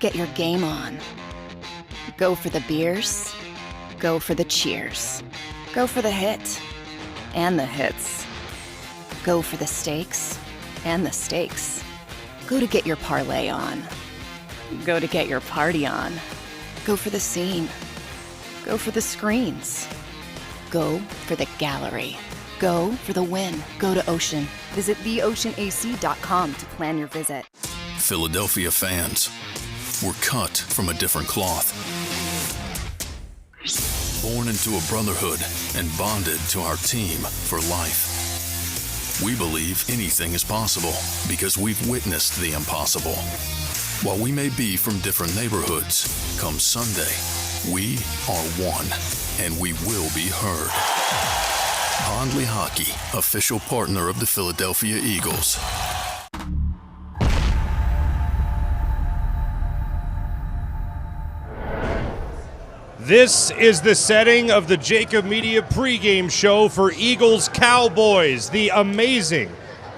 get your game on. Go for the beers. Go for the cheers. Go for the hit and the hits. Go for the stakes and the stakes. Go to get your parlay on. Go to get your party on. Go for the scene. Go for the screens. Go for the gallery. Go for the win. Go to Ocean. Visit theoceanac.com to plan your visit. Philadelphia fans, we're cut from a different cloth. Born into a brotherhood and bonded to our team for life. We believe anything is possible because we've witnessed the impossible. While we may be from different neighborhoods, come Sunday, we are one, and we will be heard. Pondley Hockey, official partner of the Philadelphia Eagles. This is the setting of the JAKIB Media pregame show for Eagles-Cowboys, the amazing,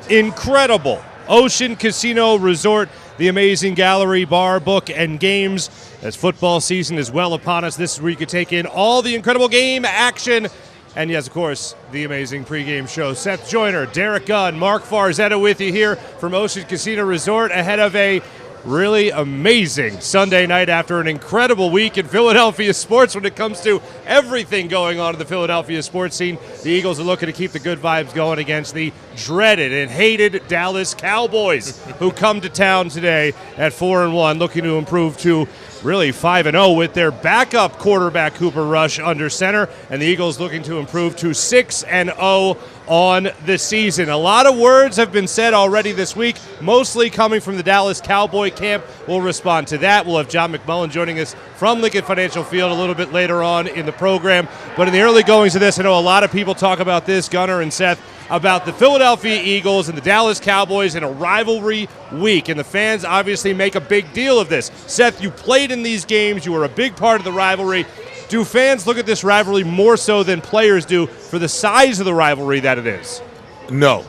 incredible Ocean Casino Resort, the amazing gallery, bar, book, and games. As football season is well upon us, this is where you can take in all the incredible game action. And yes, of course, the amazing pregame show. Seth Joyner, Derek Gunn, Marc Farzetta with you here from Ocean Casino Resort ahead of a really amazing Sunday night after an incredible week in Philadelphia sports when it comes to everything going on in the Philadelphia sports scene. The Eagles are looking to keep the good vibes going against the dreaded and hated Dallas Cowboys, who come to town today at 4-1, looking to improve to really 5-0 with their backup quarterback Cooper Rush under center, and the Eagles looking to improve to 6-0 on the season. A lot of words have been said already this week, mostly coming from the Dallas Cowboy camp. We'll respond to that. We'll have John McMullen joining us from Lincoln Financial Field a little bit later on in the program. But in the early goings of this, I know a lot of people talk about this, Gunnar and Seth, about the Philadelphia Eagles and the Dallas Cowboys in a rivalry week. And the fans obviously make a big deal of this. Seth, you played in these games. You were a big part of the rivalry. Do fans look at this rivalry more so than players do for the size of the rivalry that it is? No.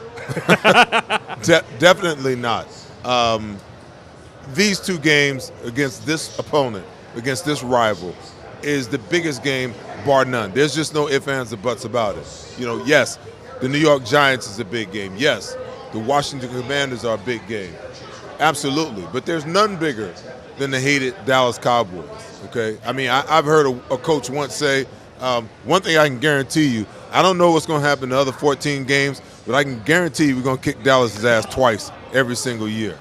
Definitely not. These two games against this opponent, against this rival, is the biggest game, bar none. There's just no ifs, ands, or buts about it. You know, yes, the New York Giants is a big game. Yes, the Washington Commanders are a big game. Absolutely. But there's none bigger than the hated Dallas Cowboys, okay? I mean, I've heard a coach once say, one thing I can guarantee you, I don't know what's going to happen in the other 14 games, but I can guarantee you we're going to kick Dallas' ass twice every single year.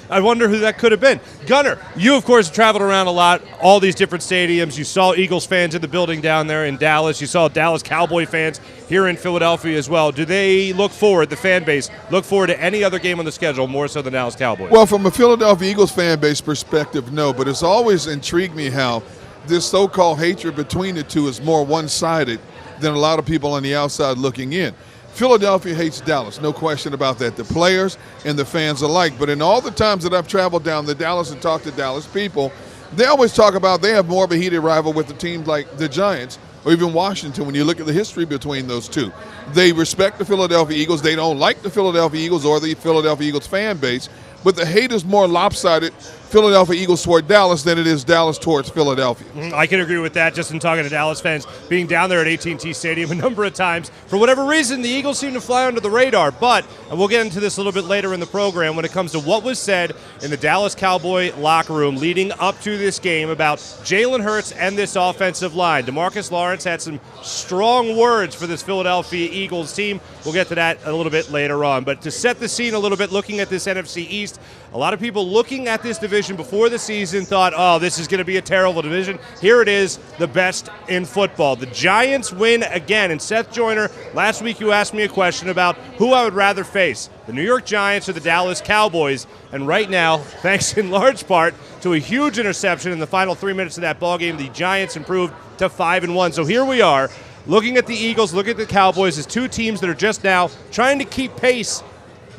I wonder who that could have been. Gunnar, you, of course, traveled around a lot, all these different stadiums. You saw Eagles fans in the building down there in Dallas. You saw Dallas Cowboy fans here in Philadelphia as well. Do they look forward, the fan base, look forward to any other game on the schedule more so than Dallas Cowboys? Well, from a Philadelphia Eagles fan base perspective, no. But it's always intrigued me how this so-called hatred between the two is more one-sided than a lot of people on the outside looking in. Philadelphia hates Dallas, no question about that, the players and the fans alike. But in all the times that I've traveled down to Dallas and talked to Dallas people, they always talk about they have more of a heated rival with the teams like the Giants or even Washington when you look at the history between those two. They respect the Philadelphia Eagles. They don't like the Philadelphia Eagles or the Philadelphia Eagles fan base, but the hate is more lopsided Philadelphia Eagles toward Dallas than it is Dallas towards Philadelphia. I can agree with that, just in talking to Dallas fans, being down there at AT&T Stadium a number of times. For whatever reason, the Eagles seem to fly under the radar, but and we'll get into this a little bit later in the program when it comes to what was said in the Dallas Cowboy locker room leading up to this game about Jalen Hurts and this offensive line. DeMarcus Lawrence had some strong words for this Philadelphia Eagles team. We'll get to that a little bit later on. But to set the scene a little bit, looking at this NFC East, a lot of people looking at this division before the season thought, oh, this is going to be a terrible division. Here it is, the best in football. The Giants win again. And Seth Joyner, last week you asked me a question about who I would rather face, the New York Giants or the Dallas Cowboys. And right now, thanks in large part to a huge interception in the final 3 minutes of that ballgame, the Giants improved to 5-1. So here we are, looking at the Eagles, looking at the Cowboys as two teams that are just now trying to keep pace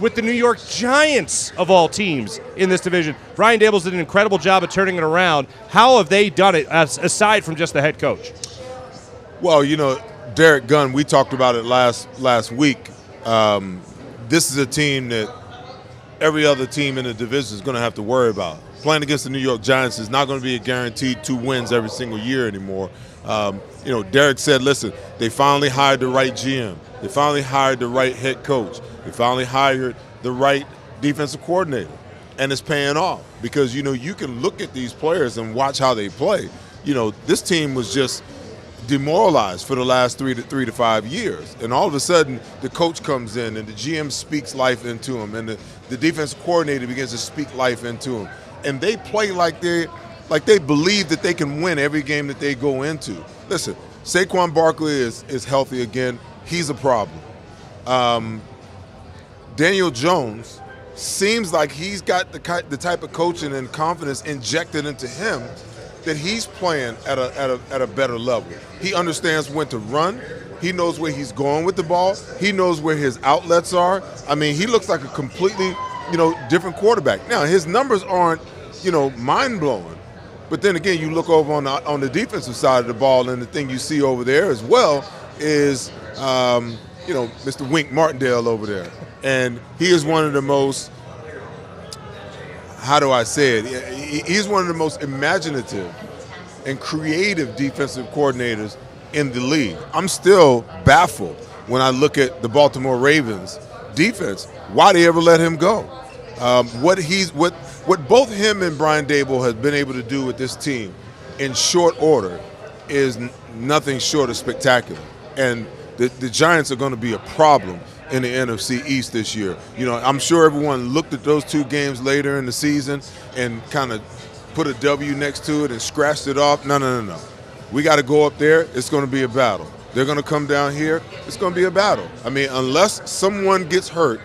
with the New York Giants of all teams in this division. Brian Daboll's did an incredible job of turning it around. How have they done it, aside from just the head coach? Well, you know, Derek Gunn, we talked about it last week. This is a team that every other team in the division is going to have to worry about. playing against the New York Giants is not going to be a guaranteed 2 wins every single year anymore. Derek said, listen, they finally hired the right GM. They finally hired the right head coach. They finally hired the right defensive coordinator. And it's paying off because, you can look at these players and watch how they play. This team was just demoralized for the last 3 to 5 years. And all of a sudden, the coach comes in and the GM speaks life into him and the defensive coordinator begins to speak life into him. And they play like they believe that they can win every game that they go into. Listen, Saquon Barkley is healthy again. He's a problem. Daniel Jones seems like he's got the type of coaching and confidence injected into him that he's playing at a better level. He understands when to run. He knows where he's going with the ball. He knows where his outlets are. I mean, he looks like a completely, different quarterback. Now, his numbers aren't, mind-blowing. But then again, you look over on the defensive side of the ball, and the thing you see over there as well is, Mr. Wink Martindale over there. And he is one of the most, how do I say it? He's one of the most imaginative and creative defensive coordinators in the league. I'm still baffled when I look at the Baltimore Ravens defense, why they ever let him go. What both him and Brian Daboll have been able to do with this team in short order is nothing short of spectacular. And the Giants are going to be a problem in the NFC East this year. I'm sure everyone looked at those 2 games later in the season and kind of put a W next to it and scratched it off. No. We got to go up there. It's going to be a battle. They're going to come down here. It's going to be a battle. I mean, unless someone gets hurt,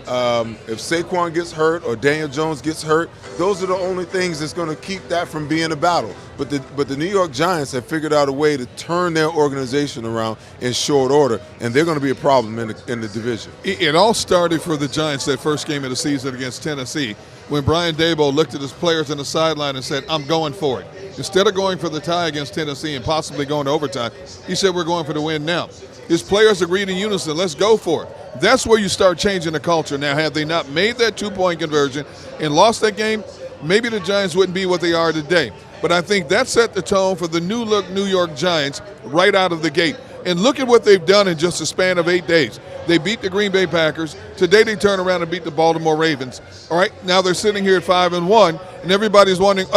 if Saquon gets hurt or Daniel Jones gets hurt, those are the only things that's going to keep that from being a battle. But the New York Giants have figured out a way to turn their organization around in short order, and they're going to be a problem in the division. It all started for the Giants that first game of the season against Tennessee when Brian Daboll looked at his players on the sideline and said, I'm going for it. Instead of going for the tie against Tennessee and possibly going to overtime, he said, we're going for the win now. His players agreed in unison, let's go for it. That's where you start changing the culture. Now, had they not made that 2-point conversion and lost that game, maybe the Giants wouldn't be what they are today. But I think that set the tone for the new-look New York Giants right out of the gate. And look at what they've done in just a span of 8 days. They beat the Green Bay Packers. Today they turn around and beat the Baltimore Ravens. All right, now they're sitting here at 5-1, and everybody's wondering,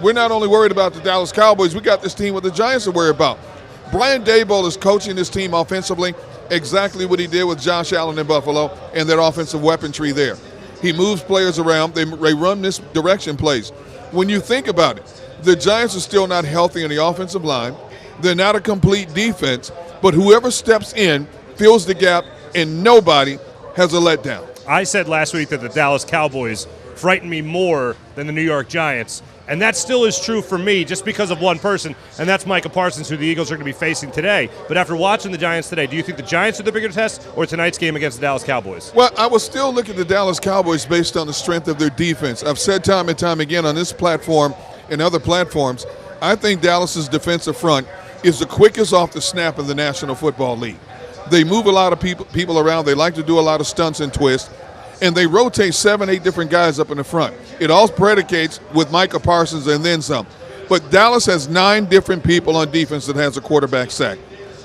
we're not only worried about the Dallas Cowboys, we got this team with the Giants to worry about. Brian Daboll is coaching this team offensively exactly what he did with Josh Allen in Buffalo and that offensive weaponry there. He moves players around. They run this direction plays. When you think about it, the Giants are still not healthy in the offensive line. They're not a complete defense, but whoever steps in fills the gap, and nobody has a letdown. I said last week that the Dallas Cowboys frighten me more than the New York Giants, and that still is true for me just because of one person, and that's Micah Parsons, who the Eagles are going to be facing today. But after watching the Giants today, do you think the Giants are the bigger test or tonight's game against the Dallas Cowboys? Well, I will still look at the Dallas Cowboys based on the strength of their defense. I've said time and time again on this platform and other platforms, I think Dallas's defensive front is the quickest off the snap in the National Football League. They move a lot of people around. They like to do a lot of stunts and twists. And they rotate 7-8 different guys up in the front. It all predicates with Micah Parsons and then some. But Dallas has 9 different people on defense that has a quarterback sack.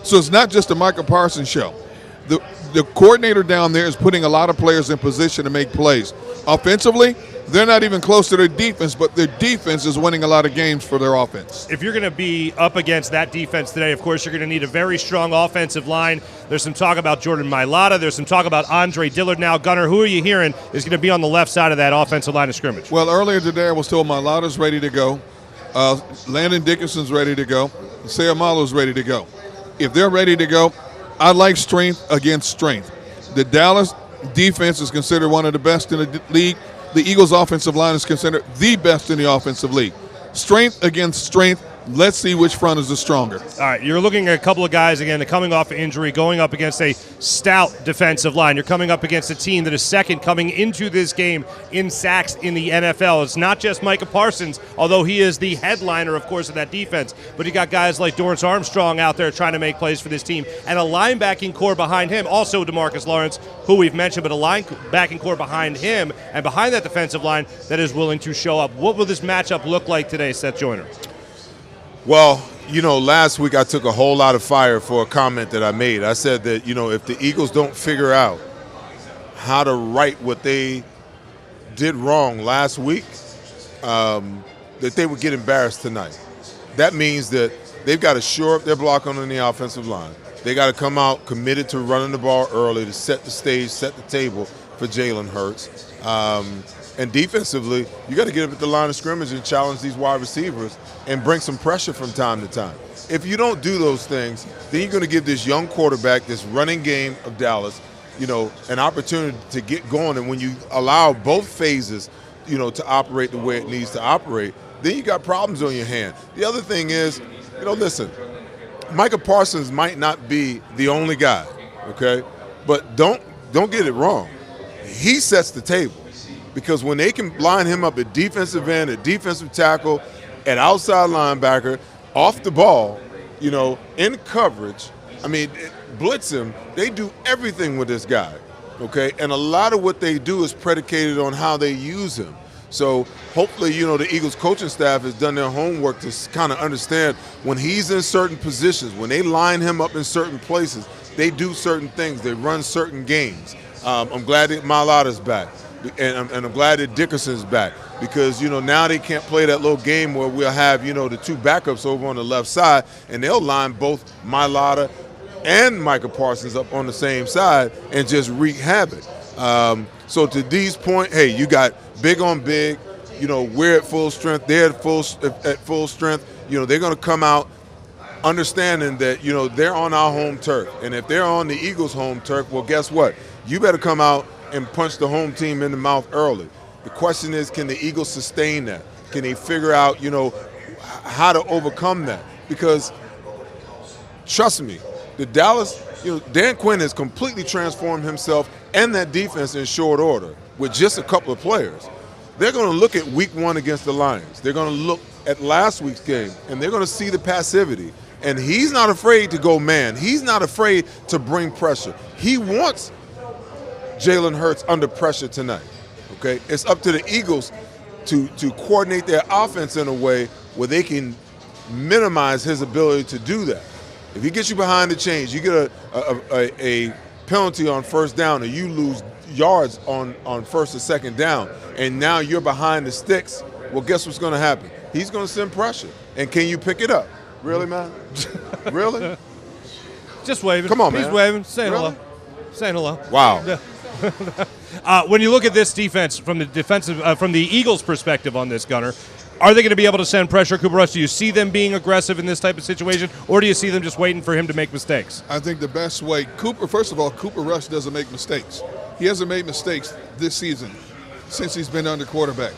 So it's not just a Micah Parsons show. The coordinator down there is putting a lot of players in position to make plays. Offensively, they're not even close to their defense, but their defense is winning a lot of games for their offense. If you're going to be up against that defense today, of course, you're going to need a very strong offensive line. There's some talk about Jordan Mailata. There's some talk about Andre Dillard now. Gunnar, who are you hearing is going to be on the left side of that offensive line of scrimmage? Well, earlier today I was told Mailata's ready to go. Landon Dickinson's ready to go. Sayamalo's ready to go. If they're ready to go, I like strength against strength. The Dallas defense is considered one of the best in the league. The Eagles' offensive line is considered the best in the offensive league. Strength against strength, Let's see which front is the stronger. All right, you're looking at a couple of guys, again, coming off injury, going up against a stout defensive line. You're coming up against a team that is second coming into this game in sacks in the NFL. It's not just Micah Parsons, although he is the headliner, of course, of that defense. But you got guys like Dorrance Armstrong out there trying to make plays for this team, and a linebacking core behind him, also DeMarcus Lawrence, who we've mentioned, but a linebacking core behind him and behind that defensive line that is willing to show up. What will this matchup look like today, Seth Joyner? Well, last week I took a whole lot of fire for a comment that I made. I said that, if the Eagles don't figure out how to right what they did wrong last week, that they would get embarrassed tonight. That means that they've got to shore up their block on the offensive line. They got to come out committed to running the ball early to set the stage, set the table for Jalen Hurts. And defensively, you got to get up at the line of scrimmage and challenge these wide receivers and bring some pressure from time to time. If you don't do those things, then you're going to give this young quarterback, this running game of Dallas, an opportunity to get going. And when you allow both phases, to operate the way it needs to operate, then you got problems on your hand. The other thing is, listen, Micah Parsons might not be the only guy, okay? But don't get it wrong. He sets the table. Because when they can line him up at defensive end, at defensive tackle, at outside linebacker, off the ball, in coverage, blitz him, they do everything with this guy, okay? And a lot of what they do is predicated on how they use him. So hopefully, the Eagles coaching staff has done their homework to kind of understand when he's in certain positions, when they line him up in certain places, they do certain things, they run certain games. I'm glad that Mailata's back. And I'm glad that Dickerson's back because, now they can't play that little game where we'll have, the two backups over on the left side, and they'll line both Mailata and Micah Parsons up on the same side and just wreak havoc. So to Dee's point, hey, you got big on big. We're at full strength. They're at full strength. They're going to come out understanding that, they're on our home turf. And if they're on the Eagles' home turf, well, guess what? You better come out and punch the home team in the mouth early. The question is, can the Eagles sustain that? Can they figure out, how to overcome that? Because, trust me, the Dallas, Dan Quinn has completely transformed himself and that defense in short order with just a couple of players. They're going to look at week one against the Lions. They're going to look at last week's game, and they're going to see the passivity. And he's not afraid to go man. He's not afraid to bring pressure. He wants Jalen Hurts under pressure tonight, okay? It's up to the Eagles to coordinate their offense in a way where they can minimize his ability to do that. If he gets you behind the chains, you get a penalty on first down, or you lose yards on first or second down, and now you're behind the sticks, well, guess what's going to happen? He's going to send pressure. And can you pick it up? Really, man? Really? Just waving. Come on, man. He's waving, saying Really? hello. Saying hello. Wow. Yeah. When you look at this defense from the Eagles' perspective on this, Gunner, are they going to be able to send pressure, Cooper Rush? Do you see them being aggressive in this type of situation, or do you see them just waiting for him to make mistakes? I think the best way, first of all, Cooper Rush doesn't make mistakes. He hasn't made mistakes this season since he's been under quarterback.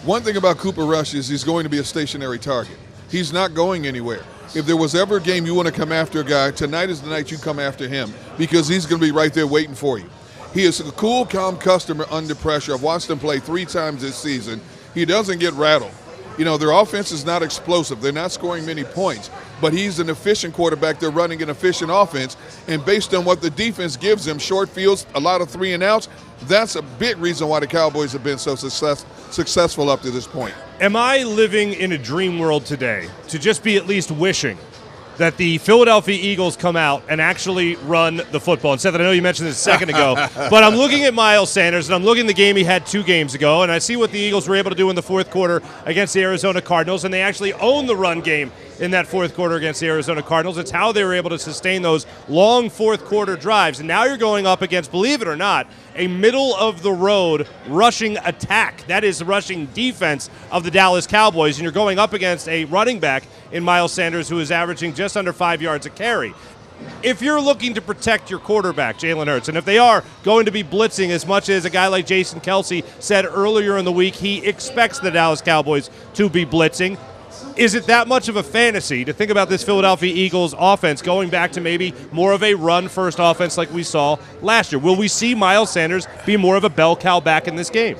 One thing about Cooper Rush is he's going to be a stationary target. He's not going anywhere. If there was ever a game you want to come after a guy, tonight is the night you come after him because he's going to be right there waiting for you. He is a cool, calm customer under pressure. I've watched him play 3 times this season. He doesn't get rattled. Their offense is not explosive. They're not scoring many points, but he's an efficient quarterback. They're running an efficient offense, and based on what the defense gives him, short fields, a lot of 3-and-outs, that's a big reason why the Cowboys have been so successful up to this point. Am I living in a dream world today to just be at least wishing that the Philadelphia Eagles come out and actually run the football? And Seth, I know you mentioned this a second ago, but I'm looking at Miles Sanders, and I'm looking at the game he had 2 games ago, and I see what the Eagles were able to do in the fourth quarter against the Arizona Cardinals, and they actually owned the run game in that fourth quarter against the Arizona Cardinals. It's how they were able to sustain those long fourth quarter drives. And now you're going up against, believe it or not, a middle-of-the-road rushing attack. That is the rushing defense of the Dallas Cowboys, and you're going up against a running back in Miles Sanders who is averaging just under 5 yards a carry. If you're looking to protect your quarterback, Jalen Hurts, and if they are going to be blitzing as much as a guy like Jason Kelce said earlier in the week, he expects the Dallas Cowboys to be blitzing, Is it that much of a fantasy to think about this Philadelphia Eagles offense going back to maybe more of a run-first offense like we saw last year? Will we see Miles Sanders be more of a bell cow back in this game?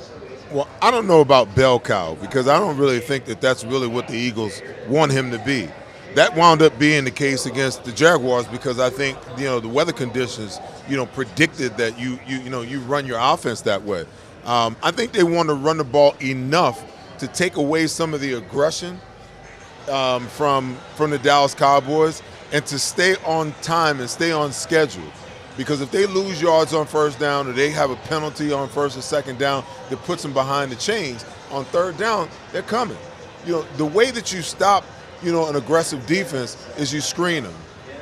Well, I don't know about bell cow because I don't really think that that's really what the Eagles want him to be. That wound up being the case against the Jaguars because I think, the weather conditions, predicted that you run your offense that way. I think they want to run the ball enough to take away some of the aggression from the Dallas Cowboys and to stay on time and stay on schedule. Because if they lose yards on first down or they have a penalty on first or second down that puts them behind the chains, on third down, they're coming. The way that you stop, an aggressive defense is you screen them.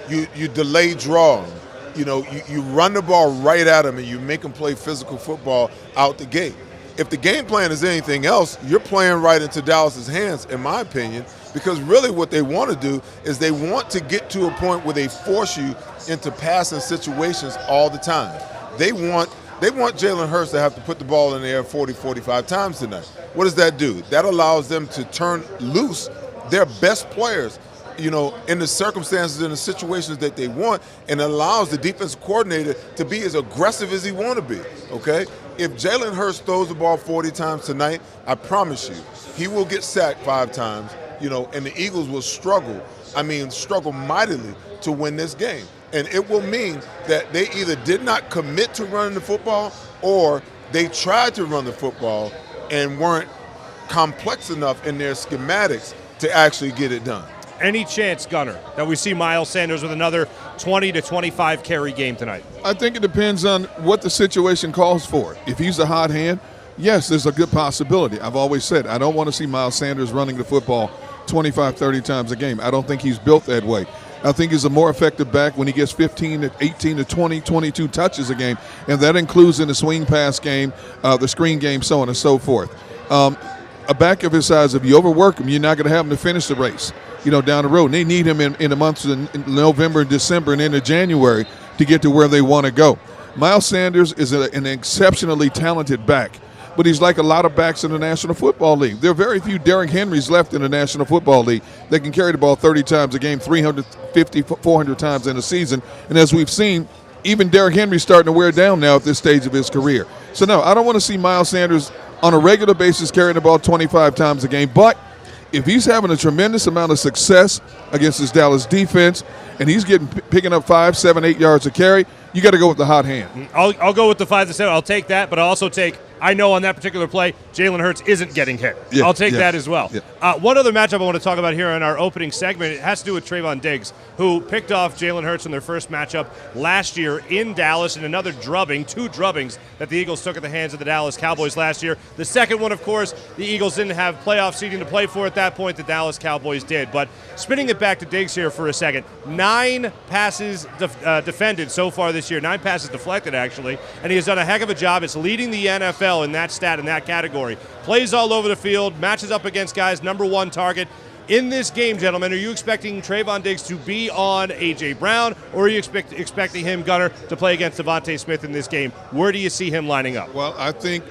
You delay draw them. You run the ball right at them and you make them play physical football out the gate. If the game plan is anything else, you're playing right into Dallas's hands, in my opinion, because really what they want to do is they want to get to a point where they force you into passing situations all the time. They want Jalen Hurts to have to put the ball in the air 40, 45 times tonight. What does that do? That allows them to turn loose their best players, in the circumstances and the situations that they want, and allows the defensive coordinator to be as aggressive as he want to be, okay? If Jalen Hurts throws the ball 40 times tonight, I promise you, he will get sacked 5 times, and the Eagles will struggle mightily to win this game. And it will mean that they either did not commit to running the football or they tried to run the football and weren't complex enough in their schematics to actually get it done. Any chance, Gunner, that we see Miles Sanders with another 20 to 25 carry game tonight? I think it depends on what the situation calls for. If he's a hot hand, yes, there's a good possibility. I've always said I don't want to see Miles Sanders running the football 25, 30 times a game. I don't think he's built that way. I think he's a more effective back when he gets 15 to 18 to 20, 22 touches a game, and that includes in the swing pass game, the screen game, so on and so forth. A back of his size, if you overwork him, you're not going to have him to finish the race, down the road. And they need him in the months of November, December, and into January to get to where they want to go. Miles Sanders is an exceptionally talented back, but he's like a lot of backs in the National Football League. There are very few Derrick Henrys left in the National Football League that can carry the ball 30 times a game, 350, 400 times in a season. And as we've seen, even Derrick Henry's starting to wear down now at this stage of his career. So, no, I don't want to see Miles Sanders on a regular basis carrying the ball 25 times a game. But if he's having a tremendous amount of success against this Dallas defense and he's picking up 5, 7, 8 yards a carry, you got to go with the hot hand. I'll go with the 5 to 7. I'll take that, but I'll also take I know on that particular play, Jalen Hurts isn't getting hit. Yeah, I'll take that as well. Yeah. One other matchup I want to talk about here in our opening segment, it has to do with Trevon Diggs, who picked off Jalen Hurts in their first matchup last year in Dallas in another drubbing, 2 drubbings that the Eagles took at the hands of the Dallas Cowboys last year. The second one, of course, the Eagles didn't have playoff seeding to play for at that point. The Dallas Cowboys did. But spinning it back to Diggs here for a second, 9 passes defended so far this year, 9 passes deflected, actually, and he has done a heck of a job. It's leading the NFL in that stat, in that category. Plays all over the field, matches up against guys, number 1 target. In this game, gentlemen, are you expecting Trevon Diggs to be on A.J. Brown, or are you expecting him, Gunner, to play against Devontae Smith in this game? Where do you see him lining up? Well, I think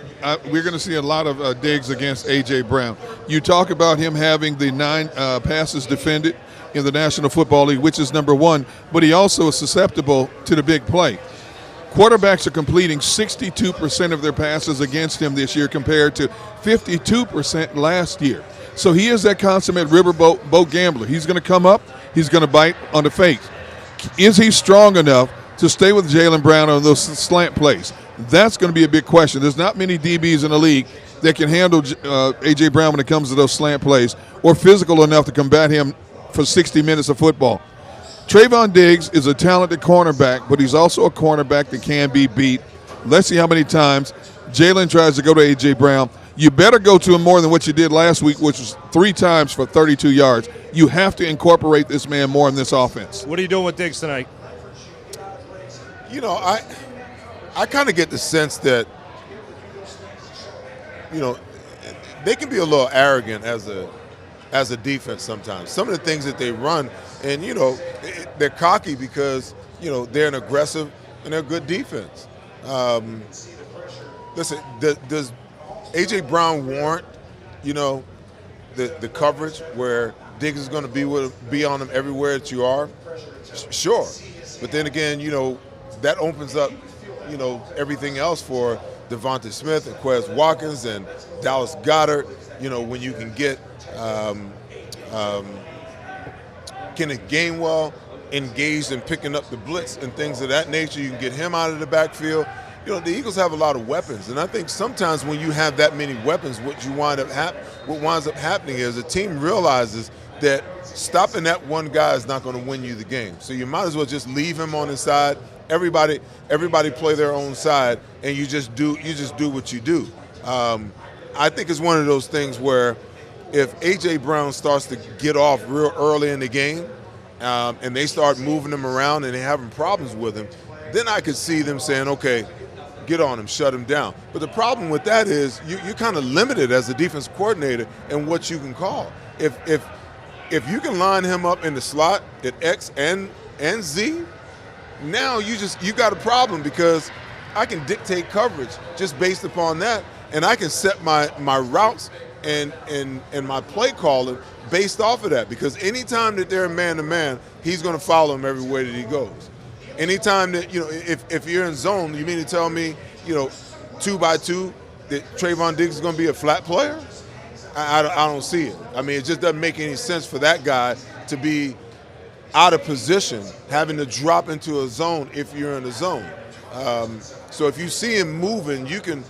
we're going to see a lot of Diggs against A.J. Brown. You talk about him having the 9 passes defended in the National Football League, which is number 1, but he also is susceptible to the big play. Quarterbacks are completing 62% of their passes against him this year compared to 52% last year. So he is that consummate riverboat boat gambler. He's going to come up. He's going to bite on the face. Is he strong enough to stay with Jalen Brown on those slant plays? That's going to be a big question. There's not many DBs in the league that can handle A.J. Brown when it comes to those slant plays or physical enough to combat him for 60 minutes of football. Trevon Diggs is a talented cornerback, but he's also a cornerback that can be beat. Let's see how many times Jalen tries to go to A.J. Brown. You better go to him more than what you did last week, which was 3 times for 32 yards. You have to incorporate this man more in this offense. What are you doing with Diggs tonight? You know, I kind of get the sense that, you know, they can be a little arrogant as a defense sometimes. Some of the things that they run, and, you know, they're cocky because, you know, they're an aggressive and they're a good defense. Listen, does A.J. Brown warrant, you know, the coverage where Diggs is going to be on him everywhere that you are? Sure. But then again, that opens up, everything else for Devontae Smith and Quez Watkins and Dallas Goedert, when you can get Kenneth Gainwell engaged in picking up the blitz and things of that nature. You can get him out of the backfield. The Eagles have a lot of weapons, and I think sometimes when you have that many weapons, what winds up happening is a team realizes that stopping that one guy is not going to win you the game. So you might as well just leave him on his side. Everybody play their own side, and you just do what you do. I think it's one of those things where if A.J. Brown starts to get off real early in the game, and they start moving him around and they're having problems with him, then I could see them saying, okay, get on him, shut him down. But the problem with that is you're kind of limited as a defense coordinator in what you can call. If you can line him up in the slot at X and Z, now you got a problem, because I can dictate coverage just based upon that, and I can set my routes and my play calling based off of that, because anytime that they're man-to-man, he's going to follow him everywhere that he goes. Anytime that, if you're in zone, you mean to tell me, 2x2, that Trayvon Diggs is going to be a flat player? I don't see it. I mean, it just doesn't make any sense for that guy to be out of position, having to drop into a zone if you're in a zone. So if you see him moving, you can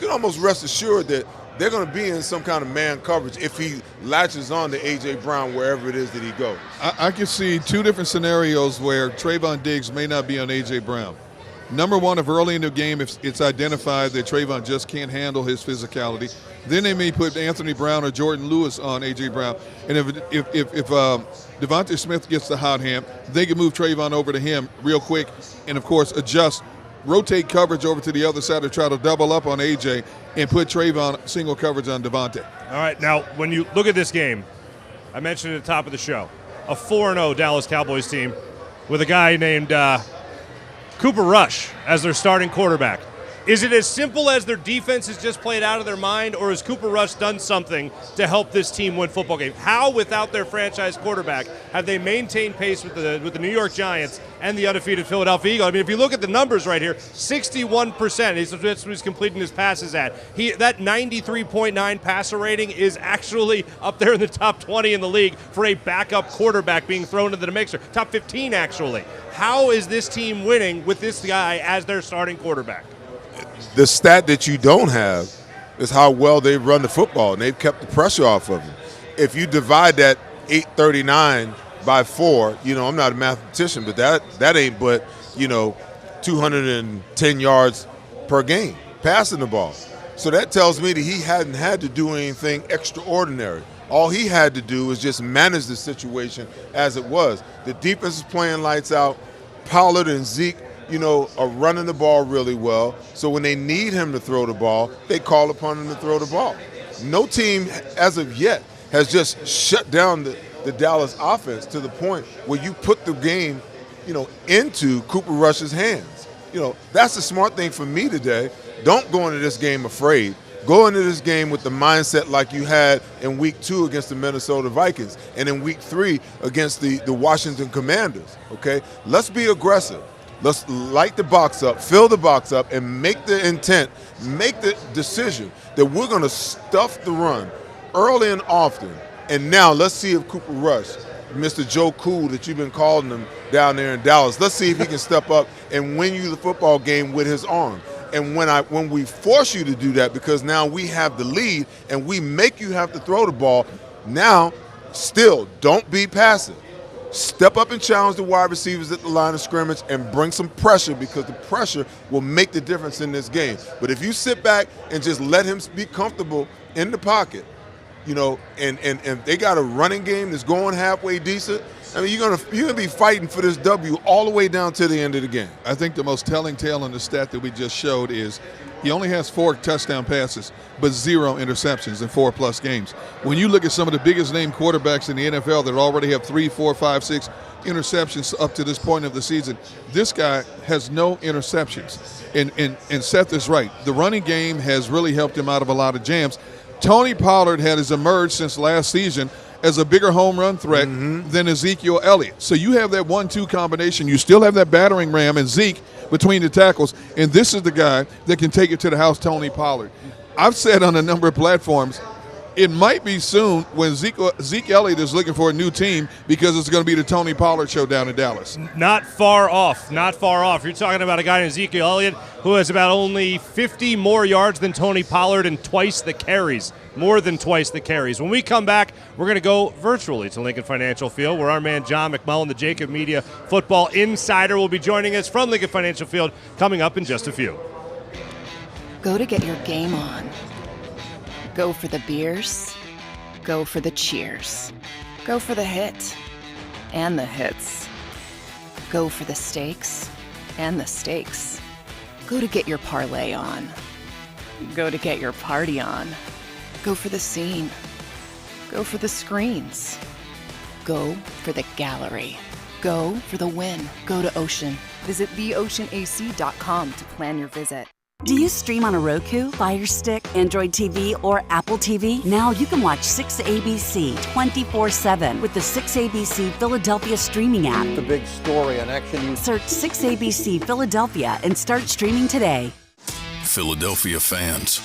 almost rest assured that they're going to be in some kind of man coverage if he latches on to A.J. Brown wherever it is that he goes. I can see two different scenarios where Trayvon Diggs may not be on A.J. Brown. Number one, if early in the game if it's identified that Trayvon just can't handle his physicality, then they may put Anthony Brown or Jordan Lewis on A.J. Brown. And if Devontae Smith gets the hot hand, they can move Trayvon over to him real quick and, of course, rotate coverage over to the other side to try to double up on A.J. and put Trayvon single coverage on Devontae. All right, now when you look at this game, I mentioned at the top of the show, a 4-0 Dallas Cowboys team with a guy named Cooper Rush as their starting quarterback. Is it as simple as their defense has just played out of their mind, or has Cooper Rush done something to help this team win football games? How, without their franchise quarterback, have they maintained pace with the New York Giants and the undefeated Philadelphia Eagles? I mean, if you look at the numbers right here, 61%. That's what he's completing his passes at. That 93.9 passer rating is actually up there in the top 20 in the league for a backup quarterback being thrown into the mixer. Top 15, actually. How is this team winning with this guy as their starting quarterback? The stat that you don't have is how well they've run the football, and they've kept the pressure off of him. If you divide that 839 by 4, I'm not a mathematician, but that ain't but, 210 yards per game passing the ball. So that tells me that he hadn't had to do anything extraordinary. All he had to do was just manage the situation as it was. The defense is playing lights out. Pollard and Zeke, are running the ball really well. So when they need him to throw the ball, they call upon him to throw the ball. No team, as of yet, has just shut down the Dallas offense to the point where you put the game, into Cooper Rush's hands. That's the smart thing for me today. Don't go into this game afraid. Go into this game with the mindset like you had in Week 2 against the Minnesota Vikings and in Week 3 against the Washington Commanders, okay? Let's be aggressive. Let's light the box up, fill the box up, and make the intent, make the decision that we're going to stuff the run early and often. And now let's see if Cooper Rush, Mr. Joe Cool that you've been calling him down there in Dallas, let's see if he can step up and win you the football game with his arm. And when we force you to do that, because now we have the lead and we make you have to throw the ball, now still don't be passive. Step up and challenge the wide receivers at the line of scrimmage and bring some pressure, because the pressure will make the difference in this game. But if you sit back and just let him be comfortable in the pocket, and they got a running game that's going halfway decent, I mean, you're gonna be fighting for this W all the way down to the end of the game. I think the most telling tale in the stat that we just showed is he only has 4 touchdown passes, but 0 interceptions in 4+ games. When you look at some of the biggest name quarterbacks in the NFL that already have 3, 4, 5, 6 interceptions up to this point of the season, this guy has no interceptions. And Seth is right. The running game has really helped him out of a lot of jams. Tony Pollard has emerged since last season as a bigger home run threat than Ezekiel Elliott. So you have that 1-2 combination. You still have that battering ram and Zeke between the tackles, and this is the guy that can take it to the house, Tony Pollard. I've said on a number of platforms, it might be soon when Zeke Elliott is looking for a new team because it's going to be the Tony Pollard show down in Dallas. Not far off. Not far off. You're talking about a guy named Ezekiel Elliott who has about only 50 more yards than Tony Pollard and twice the carries. More than twice the carries. When we come back, we're going to go virtually to Lincoln Financial Field, where our man John McMullen, the JAKIB Media Football Insider, will be joining us from Lincoln Financial Field coming up in just a few. Go to get your game on. Go for the beers. Go for the cheers. Go for the hit and the hits. Go for the stakes and the stakes. Go to get your parlay on. Go to get your party on. Go for the scene. Go for the screens. Go for the gallery. Go for the win. Go to Ocean. Visit theoceanac.com to plan your visit. Do you stream on a Roku, Fire Stick, Android TV, or Apple TV? Now you can watch 6ABC 24/7 with the 6ABC Philadelphia streaming app. The big story on Action News. Search 6ABC Philadelphia and start streaming today. Philadelphia fans,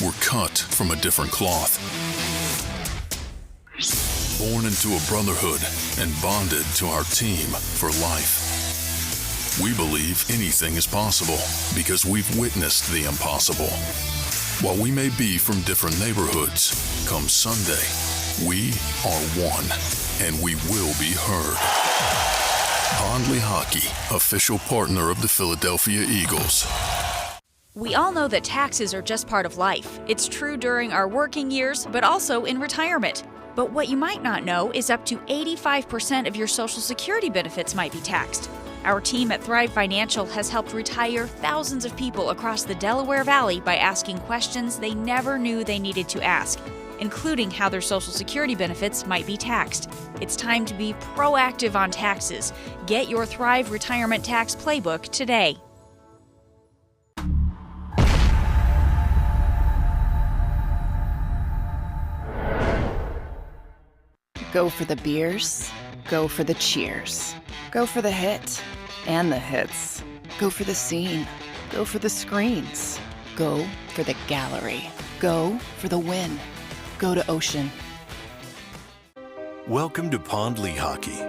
we're cut from a different cloth. Born into a brotherhood and bonded to our team for life. We believe anything is possible because we've witnessed the impossible. While we may be from different neighborhoods, come Sunday, we are one, and we will be heard. Pondley Hockey, official partner of the Philadelphia Eagles. We all know that taxes are just part of life. It's true during our working years, but also in retirement. But what you might not know is up to 85% of your Social Security benefits might be taxed. Our team at Thrive Financial has helped retire thousands of people across the Delaware Valley by asking questions they never knew they needed to ask, including how their Social Security benefits might be taxed. It's time to be proactive on taxes. Get your Thrive Retirement Tax Playbook today. Go for the beers. Go for the cheers. Go for the hit and the hits. Go for the scene. Go for the screens. Go for the gallery. Go for the win. Go to Ocean. Welcome to Pondley Hockey.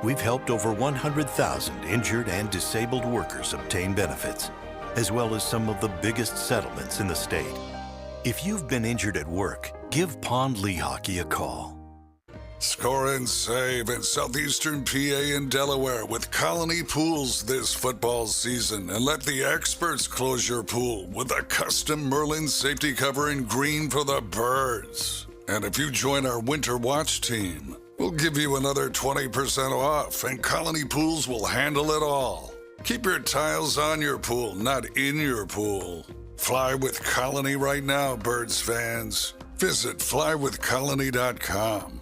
We've helped over 100,000 injured and disabled workers obtain benefits, as well as some of the biggest settlements in the state. If you've been injured at work, give Pondley Hockey a call. Score and save in southeastern PA and Delaware with Colony Pools this football season, and let the experts close your pool with a custom Merlin safety cover in green for the birds. And if you join our Winter Watch team, we'll give you another 20% off, and Colony Pools will handle it all. Keep your tiles on your pool, not in your pool. Fly with Colony right now, birds fans. Visit flywithcolony.com.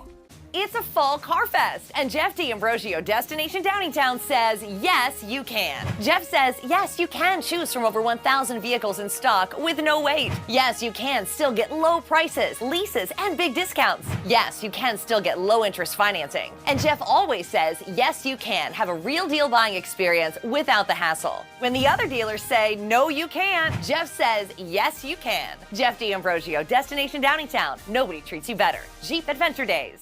It's a fall car fest, and Jeff D'Ambrosio, Destination Downingtown, says, yes, you can. Jeff says, yes, you can choose from over 1,000 vehicles in stock with no wait. Yes, you can still get low prices, leases, and big discounts. Yes, you can still get low interest financing. And Jeff always says, yes, you can have a real deal buying experience without the hassle. When the other dealers say, no, you can't, Jeff says, yes, you can. Jeff D'Ambrosio, Destination Downingtown. Nobody treats you better. Jeep Adventure Days.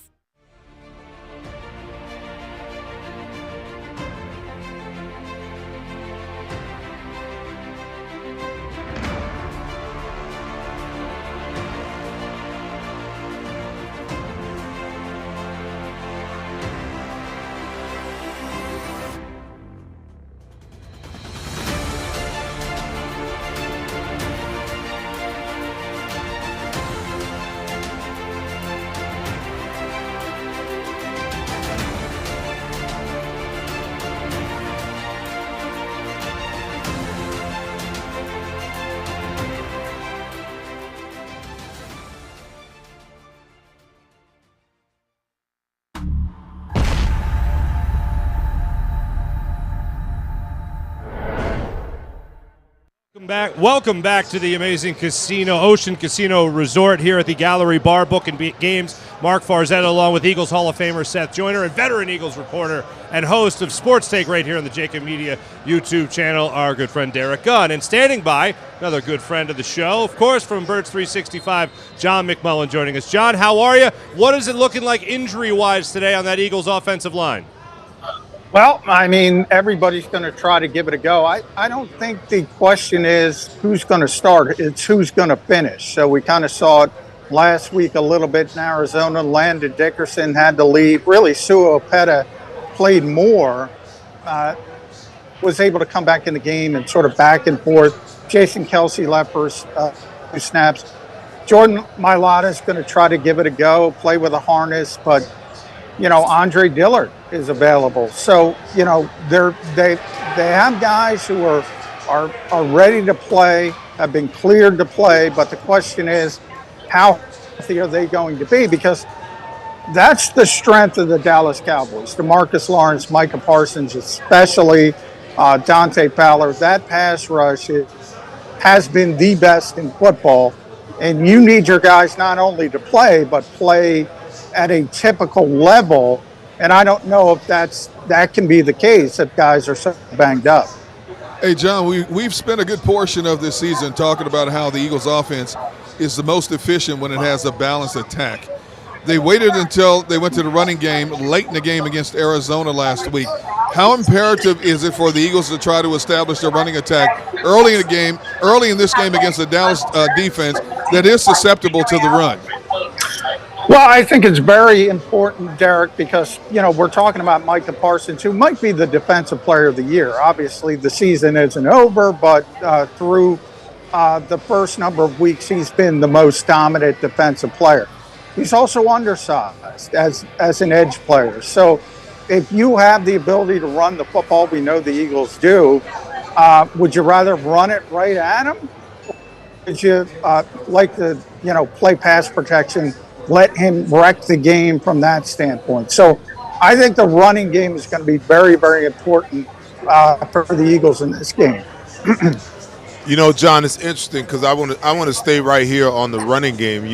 Welcome back to the amazing casino, Ocean Casino Resort here at the Gallery Bar, Book and Games. Marc Farzetta along with Eagles Hall of Famer Seth Joyner and veteran Eagles reporter and host of Sports Take right here on the JAKIB Media YouTube channel, our good friend Derek Gunn. And standing by, another good friend of the show, of course, from Birds 365, John McMullen joining us. John, how are you? What is it looking like injury-wise today on that Eagles offensive line? Well, I mean, everybody's going to try to give it a go. I don't think the question is who's going to start. It's who's going to finish. So we kind of saw it last week a little bit in Arizona. Landon Dickerson had to leave. Really, Sua Opeta played more, was able to come back in the game and sort of back and forth. Jason Kelsey left for 2 snaps. Jordan Mailata is going to try to give it a go, play with a harness, but Andre Dillard is available. So, they have guys who are ready to play, have been cleared to play, but the question is, how healthy are they going to be? Because that's the strength of the Dallas Cowboys. DeMarcus Lawrence, Micah Parsons, especially Dante Fowler. That pass rush has been the best in football. And you need your guys not only to play, but play at a typical level, and I don't know if that can be the case if guys are so banged up. Hey, John, we've spent a good portion of this season talking about how the Eagles offense is the most efficient when it has a balanced attack. They waited until they went to the running game late in the game against Arizona last week. How imperative is it for the Eagles to try to establish their running attack early in this game against the Dallas defense that is susceptible to the run? Well, I think it's very important, Derek, because, we're talking about Micah Parsons, who might be the defensive player of the year. Obviously, the season isn't over, but through the first number of weeks, he's been the most dominant defensive player. He's also undersized as an edge player. So if you have the ability to run the football, we know the Eagles do, would you rather run it right at him? Or would you like to, play pass protection, let him wreck the game from that standpoint? So I think the running game is going to be very, very important for the Eagles in this game. John, it's interesting because I want to stay right here on the running game.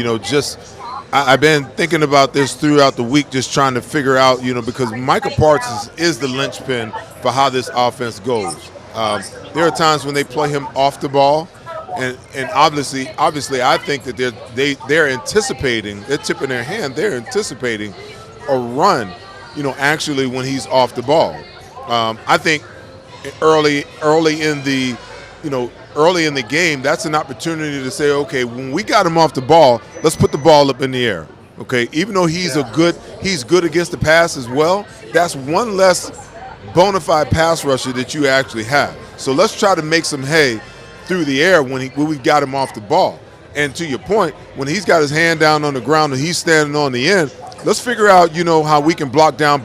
I've been thinking about this throughout the week, just trying to figure out, because Micah Parsons is the linchpin for how this offense goes. There are times when they play him off the ball. And obviously, I think that they're anticipating, they're tipping their hand, they're anticipating a run, actually when he's off the ball. I think early in the game, that's an opportunity to say, okay, when we got him off the ball, let's put the ball up in the air. Okay, even though he's good against the pass as well. That's one less bona fide pass rusher that you actually have. So let's try to make some hay through the air when we've got him off the ball. And to your point, when he's got his hand down on the ground and he's standing on the end, let's figure out, how we can block down,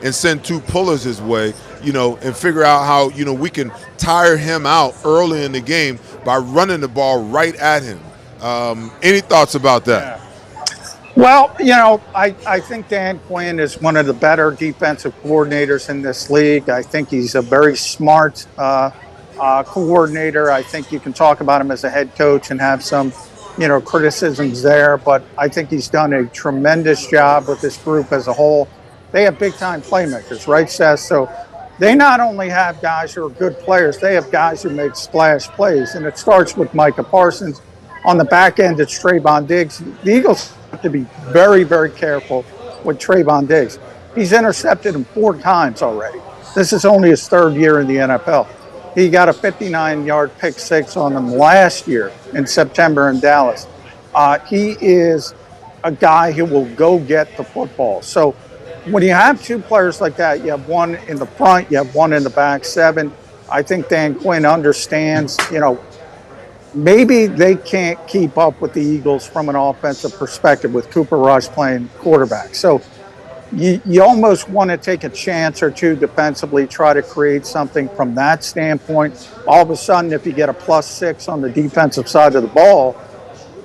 and send 2 pullers his way, and figure out how, we can tire him out early in the game by running the ball right at him. Any thoughts about that? Well, I think Dan Quinn is one of the better defensive coordinators in this league. I think he's a very smart coordinator. I think you can talk about him as a head coach and have some, criticisms there, but I think he's done a tremendous job with this group as a whole. They have big-time playmakers, right, Seth? So they not only have guys who are good players, they have guys who make splash plays, and it starts with Micah Parsons. On the back end, it's Trayvon Diggs. The Eagles have to be very, very careful with Trayvon Diggs. He's intercepted him 4 times already. This is only his 3rd year in the NFL. He got a 59-yard pick 6 on them last year in September in Dallas. He is a guy who will go get the football. So when you have 2 players like that, you have one in the front, you have one in the back 7. I think Dan Quinn understands, maybe they can't keep up with the Eagles from an offensive perspective with Cooper Rush playing quarterback. So you almost want to take a chance or 2 defensively, try to create something from that standpoint. All of a sudden, if you get a +6 on the defensive side of the ball,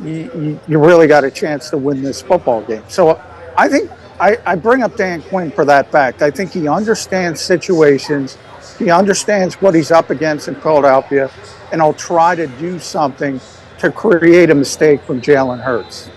you really got a chance to win this football game. So I think I bring up Dan Quinn for that fact. I think he understands situations. He understands what he's up against in Philadelphia. and he'll try to do something to create a mistake from Jalen Hurts.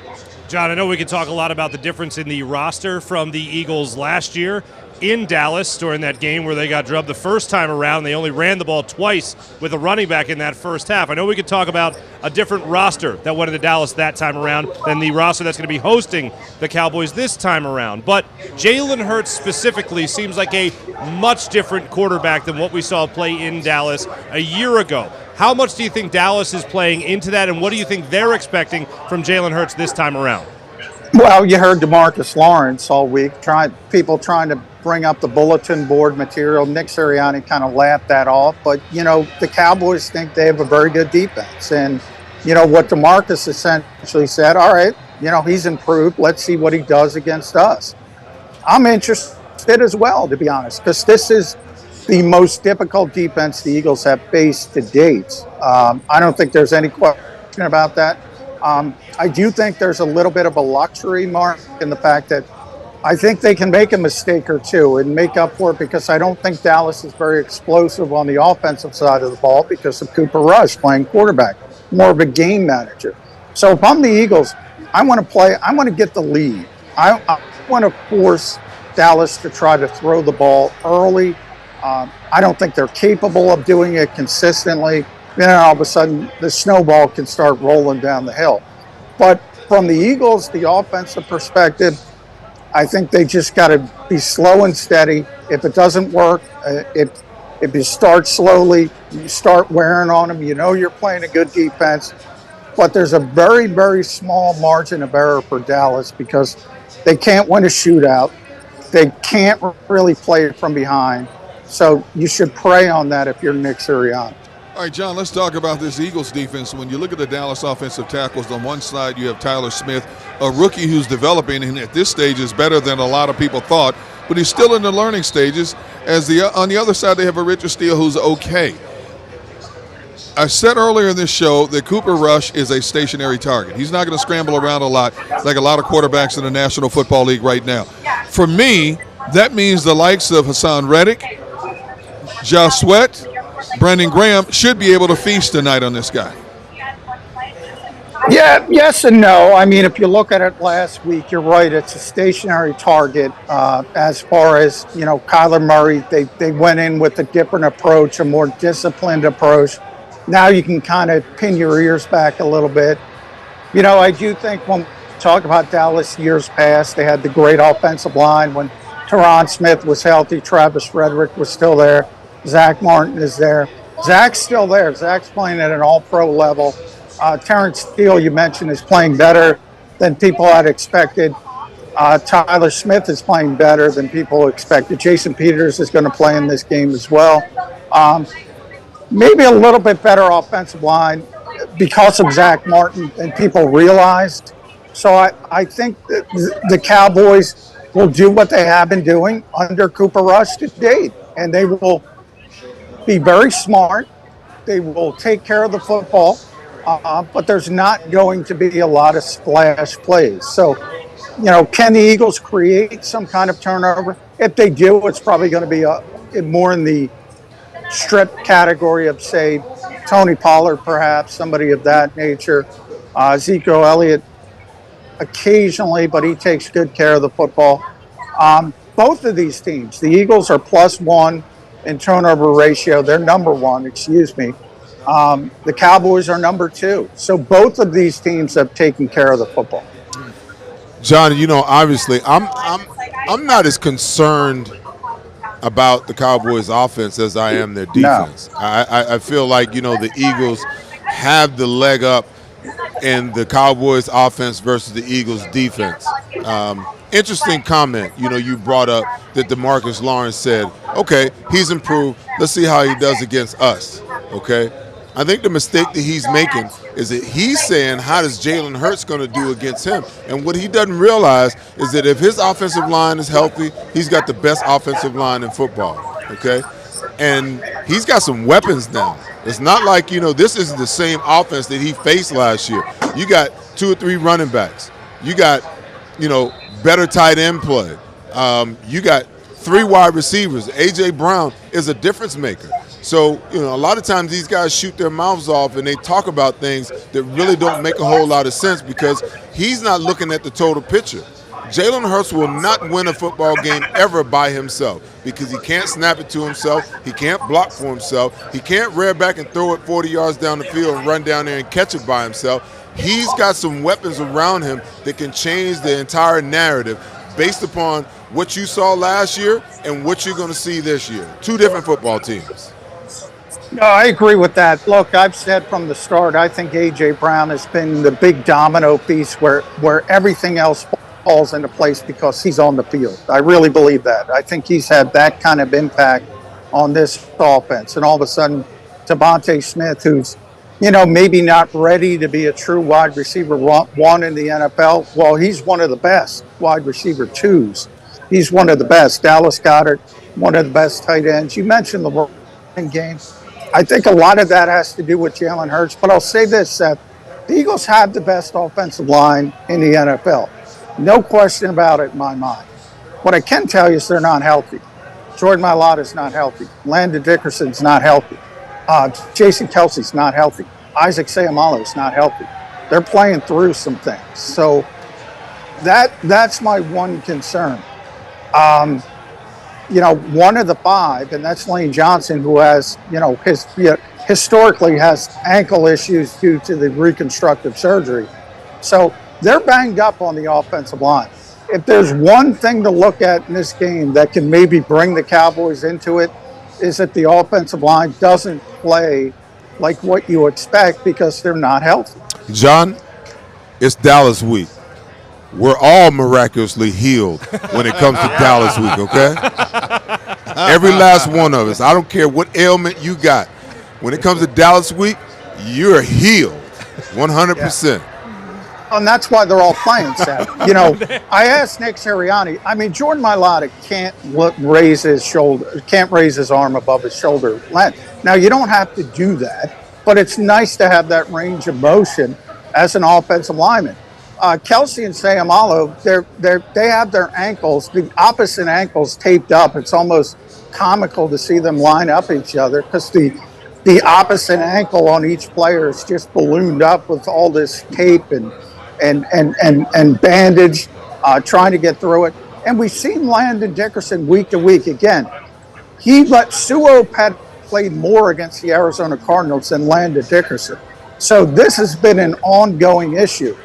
John, I know we could talk a lot about the difference in the roster from the Eagles last year in Dallas during that game where they got drubbed the first time around. They only ran the ball twice with a running back in that first half. I know we could talk about a different roster that went into Dallas that time around than the roster that's going to be hosting the Cowboys this time around. But Jalen Hurts specifically seems like a much different quarterback than what we saw play in Dallas a year ago. How much do you think Dallas is playing into that, and what do you think they're expecting from Jalen Hurts this time around? Well, you heard DeMarcus Lawrence all week, people trying to bring up the bulletin board material. Nick Sirianni kind of laughed that off. But, the Cowboys think they have a very good defense. And, what DeMarcus essentially said, all right, he's improved. Let's see what he does against us. I'm interested as well, to be honest, because this is the most difficult defense the Eagles have faced to date. I don't think there's any question about that. I do think there's a little bit of a luxury, Mark, in the fact that I think they can make a mistake or two and make up for it, because I don't think Dallas is very explosive on the offensive side of the ball because of Cooper Rush playing quarterback, more of a game manager. So if I'm the Eagles, I want to get the lead. I want to force Dallas to try to throw the ball early. I don't think they're capable of doing it consistently. Then all of a sudden the snowball can start rolling down the hill. But from the Eagles, the offensive perspective, I think they just got to be slow and steady. If it doesn't work, if you start slowly, you start wearing on them, you're playing a good defense. But there's a very, very small margin of error for Dallas because they can't win a shootout. They can't really play it from behind. So you should prey on that if you're Nick Sirianni. All right, John, let's talk about this Eagles defense. When you look at the Dallas offensive tackles, on one side you have Tyler Smith, a rookie who's developing, and at this stage is better than a lot of people thought, but he's still in the learning stages. On the other side, they have a Richard Steele who's okay. I said earlier in this show that Cooper Rush is a stationary target. He's not going to scramble around a lot like a lot of quarterbacks in the National Football League right now. For me, that means the likes of Hassan Reddick, Josh Sweat, Brandon Graham should be able to feast tonight on this guy. Yeah, yes and no. I mean, if you look at it last week, you're right. It's a stationary target. As far as, Kyler Murray, they went in with a different approach, a more disciplined approach. Now you can kind of pin your ears back a little bit. I do think when we talk about Dallas years past, they had the great offensive line when Tyron Smith was healthy, Travis Frederick was still there, Zach Martin is there. Zach's still there. Zach's playing at an all-pro level. Terrence Steele, you mentioned, is playing better than people had expected. Tyler Smith is playing better than people expected. Jason Peters is going to play in this game as well. Maybe a little bit better offensive line because of Zach Martin than people realized. So I think that the Cowboys will do what they have been doing under Cooper Rush to date, and they will be very smart. They will take care of the football, but there's not going to be a lot of splash plays. So, can the Eagles create some kind of turnover? If they do, it's probably going to be more in the strip category of, say, Tony Pollard, perhaps, somebody of that nature. Ezekiel Elliott occasionally, but he takes good care of the football. Both of these teams, the Eagles are +1 in turnover ratio. They're number 1, The Cowboys are number 2. So both of these teams have taken care of the football. John, obviously, I'm not as concerned about the Cowboys' offense as I am their defense. No. I feel like, the Eagles have the leg up in the Cowboys' offense versus the Eagles' defense. Interesting comment, you brought up that DeMarcus Lawrence said, okay, he's improved. Let's see how he does against us, okay? I think the mistake that he's making is that he's saying, how does Jalen Hurts going to do against him? And what he doesn't realize is that if his offensive line is healthy, he's got the best offensive line in football, okay? And he's got some weapons now. It's not like, this isn't the same offense that he faced last year. You got 2 or 3 running backs. You got, better tight end play. You got 3 wide receivers. A.J. Brown is a difference maker. So, a lot of times these guys shoot their mouths off and they talk about things that really don't make a whole lot of sense because he's not looking at the total picture. Jalen Hurts will not win a football game ever by himself because he can't snap it to himself. He can't block for himself. He can't rear back and throw it 40 yards down the field and run down there and catch it by himself. He's got some weapons around him that can change the entire narrative based upon what you saw last year and what you're going to see this year. Two different football teams. No, I agree with that. Look, I've said from the start, I think A.J. Brown has been the big domino piece where everything else falls into place because he's on the field. I really believe that. I think he's had that kind of impact on this offense. And all of a sudden, Devontae Smith, who's, maybe not ready to be a true wide receiver one in the NFL, well, he's one of the best wide receiver twos. He's one of the best. Dallas Goedert, one of the best tight ends. You mentioned the running game. I think a lot of that has to do with Jalen Hurts. But I'll say this, Seth. The Eagles have the best offensive line in the NFL. No question about it in my mind. What I can tell you is they're not healthy. Jordan Mailata's not healthy. Landon Dickerson's not healthy. Jason Kelsey's not healthy. Isaac Seumalo's not healthy. They're playing through some things. So that's my one concern. One of the five, and that's Lane Johnson, who has, historically has ankle issues due to the reconstructive surgery. So they're banged up on the offensive line. If there's one thing to look at in this game that can maybe bring the Cowboys into it, is that the offensive line doesn't play like what you expect because they're not healthy. John, it's Dallas week. We're all miraculously healed when it comes to Dallas week, okay? Every last one of us. I don't care what ailment you got. When it comes to Dallas week, you're healed 100%. Yeah. And that's why they're all playing, Seth. I asked Nick Sirianni. Jordan Mailata can't raise his arm above his shoulder length. Now, you don't have to do that, but it's nice to have that range of motion as an offensive lineman. Kelsey and Seumalo, they have their ankles, the opposite ankles taped up. It's almost comical to see them line up each other because the opposite ankle on each player is just ballooned up with all this tape and bandage, trying to get through it. And we've seen Landon Dickerson week to week. Again, he let Suo Pet play more against the Arizona Cardinals than Landon Dickerson. So this has been an ongoing issue.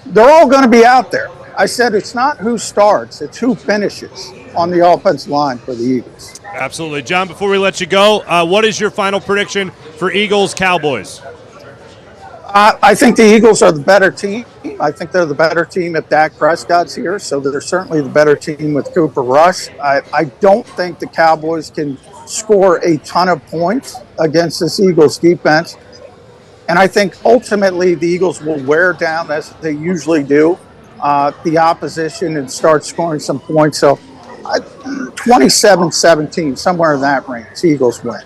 They're all going to be out there. I said it's not who starts, it's who finishes on the offensive line for the Eagles. Absolutely. John, before we let you go, what is your final prediction for Eagles-Cowboys? I think the Eagles are the better team. I think they're the better team if Dak Prescott's here, so they're certainly the better team with Cooper Rush. I don't think the Cowboys can score a ton of points against this Eagles defense. And I think ultimately the Eagles will wear down, as they usually do, the opposition and start scoring some points. So 27-17, somewhere in that range, Eagles win.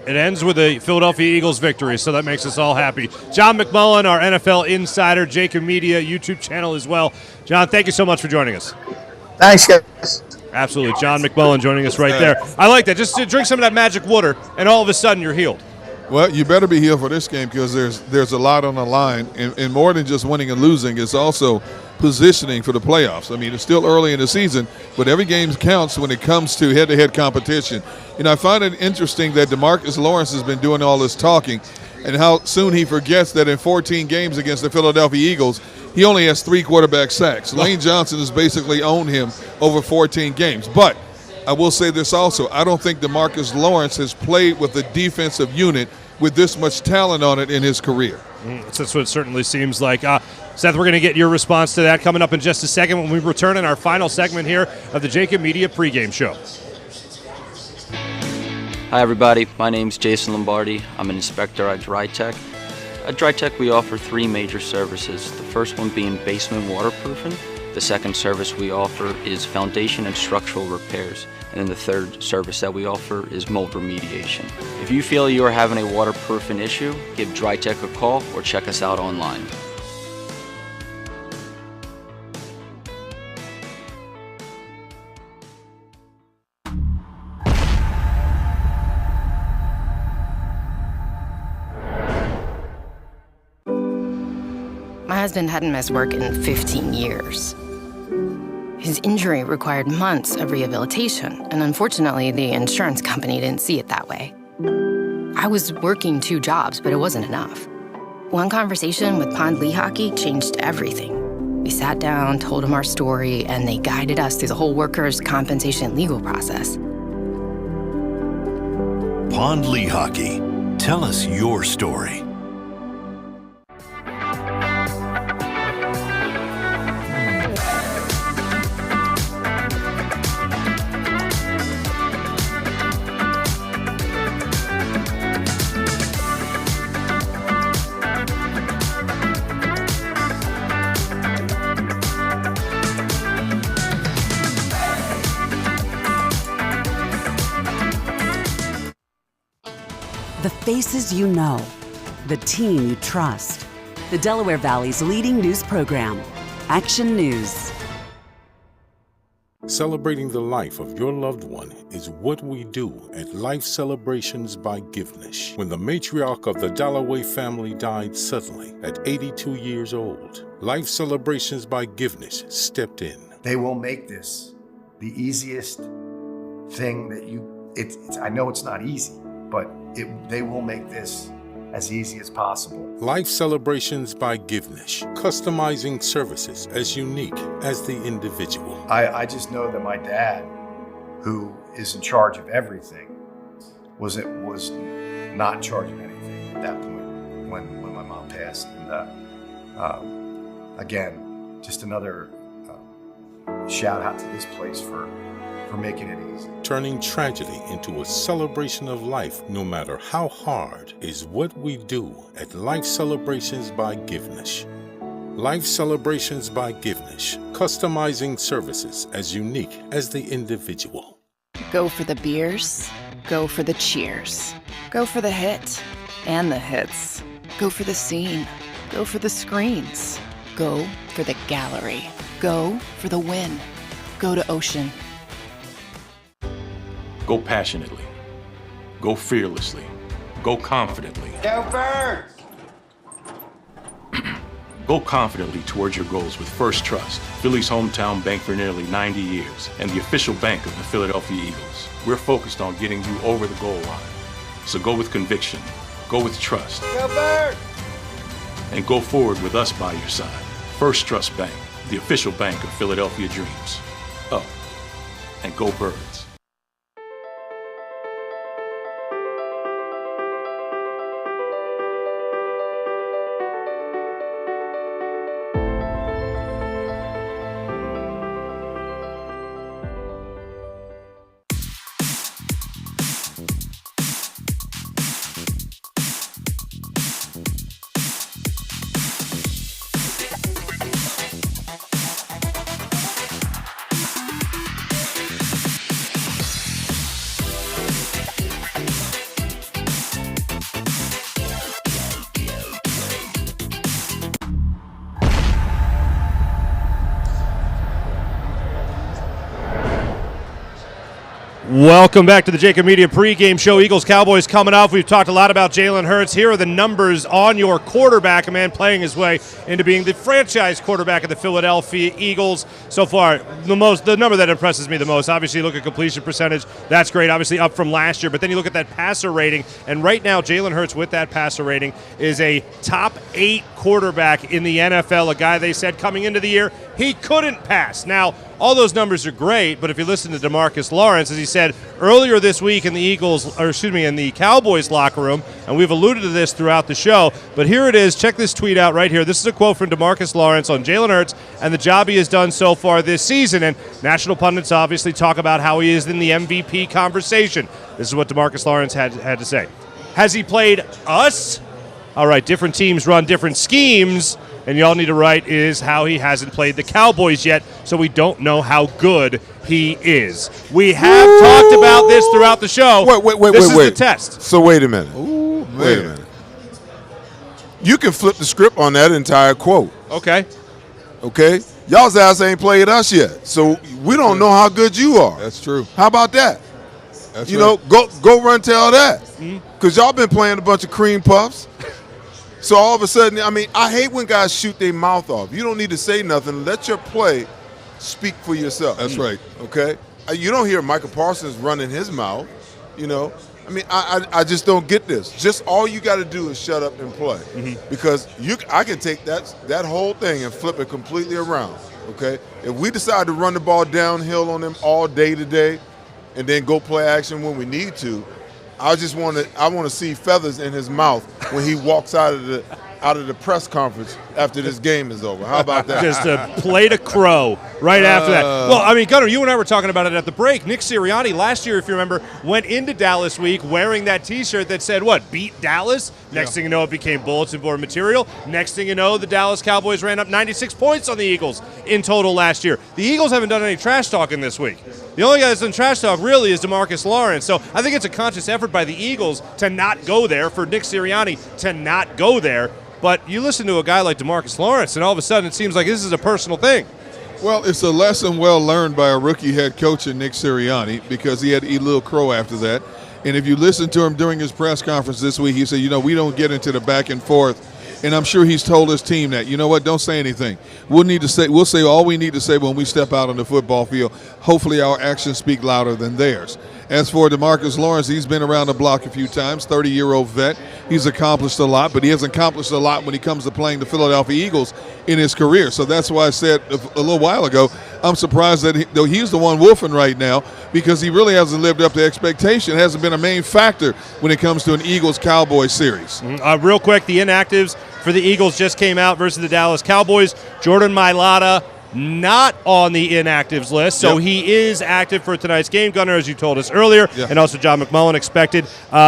It ends with a Philadelphia Eagles victory, so that makes us all happy. John McMullen, our NFL insider, JAKIB Media YouTube channel as well. John, thank you so much for joining us. Thanks, guys. Absolutely. John McMullen joining us right there. I like that. Just to drink some of that magic water, and all of a sudden you're healed. Well, you better be healed for this game because there's a lot on the line. And more than just winning and losing, it's also positioning for the playoffs. It's still early in the season, but every game counts when it comes to head-to-head competition. I find it interesting that DeMarcus Lawrence has been doing all this talking and how soon he forgets that in 14 games against the Philadelphia Eagles, he only has 3 quarterback sacks. Lane Johnson has basically owned him over 14 games. But I will say this also. I don't think DeMarcus Lawrence has played with a defensive unit with this much talent on it in his career. That's what it certainly seems like. Seth, we're going to get your response to that coming up in just a second when we return in our final segment here of the JAKIB Media Pregame Show. Hi, everybody. My name's Jason Lombardi. I'm an inspector at DryTech. At DryTech, we offer 3 major services. The first one being basement waterproofing. The second service we offer is foundation and structural repairs. And then the third service that we offer is mold remediation. If you feel you are having a waterproofing issue, give DryTech a call or check us out online. husband hadn't missed work in 15 years. His injury required months of rehabilitation, and unfortunately, the insurance company didn't see it that way. I was working 2 jobs, but it wasn't enough. One conversation with Pond Lehocky changed everything. We sat down, told him our story, and they guided us through the whole workers' compensation legal process. Pond Lehocky. Tell us your story. The faces you know, the team you trust. The Delaware Valley's leading news program, Action News. Celebrating the life of your loved one is what we do at Life Celebrations by Givenish. When the matriarch of the Dalloway family died suddenly at 82 years old, Life Celebrations by Givenish stepped in. They will make this the easiest thing that I know it's not easy, but they will make this as easy as possible. Life Celebrations by Givenish, customizing services as unique as the individual. I just know that my dad, who is in charge of everything, was not in charge of anything at that point when my mom passed. And again, just another shout out to this place for making it easy. Turning tragedy into a celebration of life, no matter how hard, is what we do at Life Celebrations by Givenish. Life Celebrations by Givenish, customizing services as unique as the individual. Go for the beers, go for the cheers, go for the hit and the hits, go for the scene, go for the screens, go for the gallery, go for the win, go to Ocean. Go passionately. Go fearlessly. Go confidently. Go Birds! Go confidently towards your goals with First Trust, Philly's hometown bank for nearly 90 years, and the official bank of the Philadelphia Eagles. We're focused on getting you over the goal line. So go with conviction. Go with trust. Go Birds! And go forward with us by your side. First Trust Bank, the official bank of Philadelphia dreams. Up. And go Birds. Welcome back to the JAKIB Media Pregame Show. Eagles-Cowboys coming off. We've talked a lot about Jalen Hurts. Here are the numbers on your quarterback, a man playing his way into being the franchise quarterback of the Philadelphia Eagles. So far, the number that impresses me the most, obviously, you look at completion percentage. That's great, obviously up from last year. But then you look at that passer rating, and right now, Jalen Hurts with that passer rating is a top 8 quarterback in the NFL, a guy they said coming into the year he couldn't pass. Now, all those numbers are great, but if you listen to DeMarcus Lawrence, as he said earlier this week in the Cowboys locker room, and we've alluded to this throughout the show, but here it is. Check this tweet out right here. This is a quote from DeMarcus Lawrence on Jalen Hurts and the job he has done so far this season, and national pundits obviously talk about how he is in the MVP conversation. This is what DeMarcus Lawrence had to say. Has he played us? All right, different teams run different schemes, and y'all need to write is how he hasn't played the Cowboys yet, so we don't know how good he is. We have talked about this throughout the show. Wait. This is the test. So wait a minute. Wait a minute. You can flip the script on that entire quote. Okay. Y'all's ass ain't played us yet, so we don't know how good you are. That's true. How about that? That's go run tell that, because y'all been playing a bunch of cream puffs. So all of a sudden, I mean, I hate when guys shoot their mouth off. You don't need to say nothing. Let your play speak for yourself. That's right. Okay? You don't hear Michael Parsons running his mouth, you know. I mean, I just don't get this. Just all you got to do is shut up and play. Because I can take that whole thing and flip it completely around, okay? If we decide to run the ball downhill on them all day today and then go play action when we need to, I want to see feathers in his mouth when he walks out of the press conference after this game is over. How about that? Just a plate of crow right after that. Well, I mean, Gunnar, you and I were talking about it at the break. Nick Sirianni last year, if you remember, went into Dallas week wearing that T-shirt that said, what, beat Dallas? Next thing you know, it became bulletin board material. Next thing you know, the Dallas Cowboys ran up 96 points on the Eagles in total last year. The Eagles haven't done any trash talking this week. The only guy that's done trash talk really is DeMarcus Lawrence. So I think it's a conscious effort by the Eagles to not go there, for Nick Sirianni to not go there. But you listen to a guy like DeMarcus Lawrence, and all of a sudden it seems like this is a personal thing. Well, it's a lesson well learned by a rookie head coach in Nick Sirianni, because he had to eat a little crow after that. And if you listen to him during his press conference this week, he said, we don't get into the back and forth. And I'm sure he's told his team that, you know what, don't say anything. We'll say all we need to say when we step out on the football field. Hopefully our actions speak louder than theirs. As for DeMarcus Lawrence, he's been around the block a few times, 30-year-old vet. He's accomplished a lot, but he hasn't accomplished a lot when he comes to playing the Philadelphia Eagles in his career. So that's why I said a little while ago, I'm surprised that though he's the one wolfing right now, because he really hasn't lived up to expectation. It hasn't been a main factor when it comes to an Eagles-Cowboys series. Real quick, the inactives for the Eagles just came out versus the Dallas Cowboys. Jordan Mailata not on the inactives list, so he is active for tonight's game, Gunnar, as you told us earlier, and also John McMullen expected.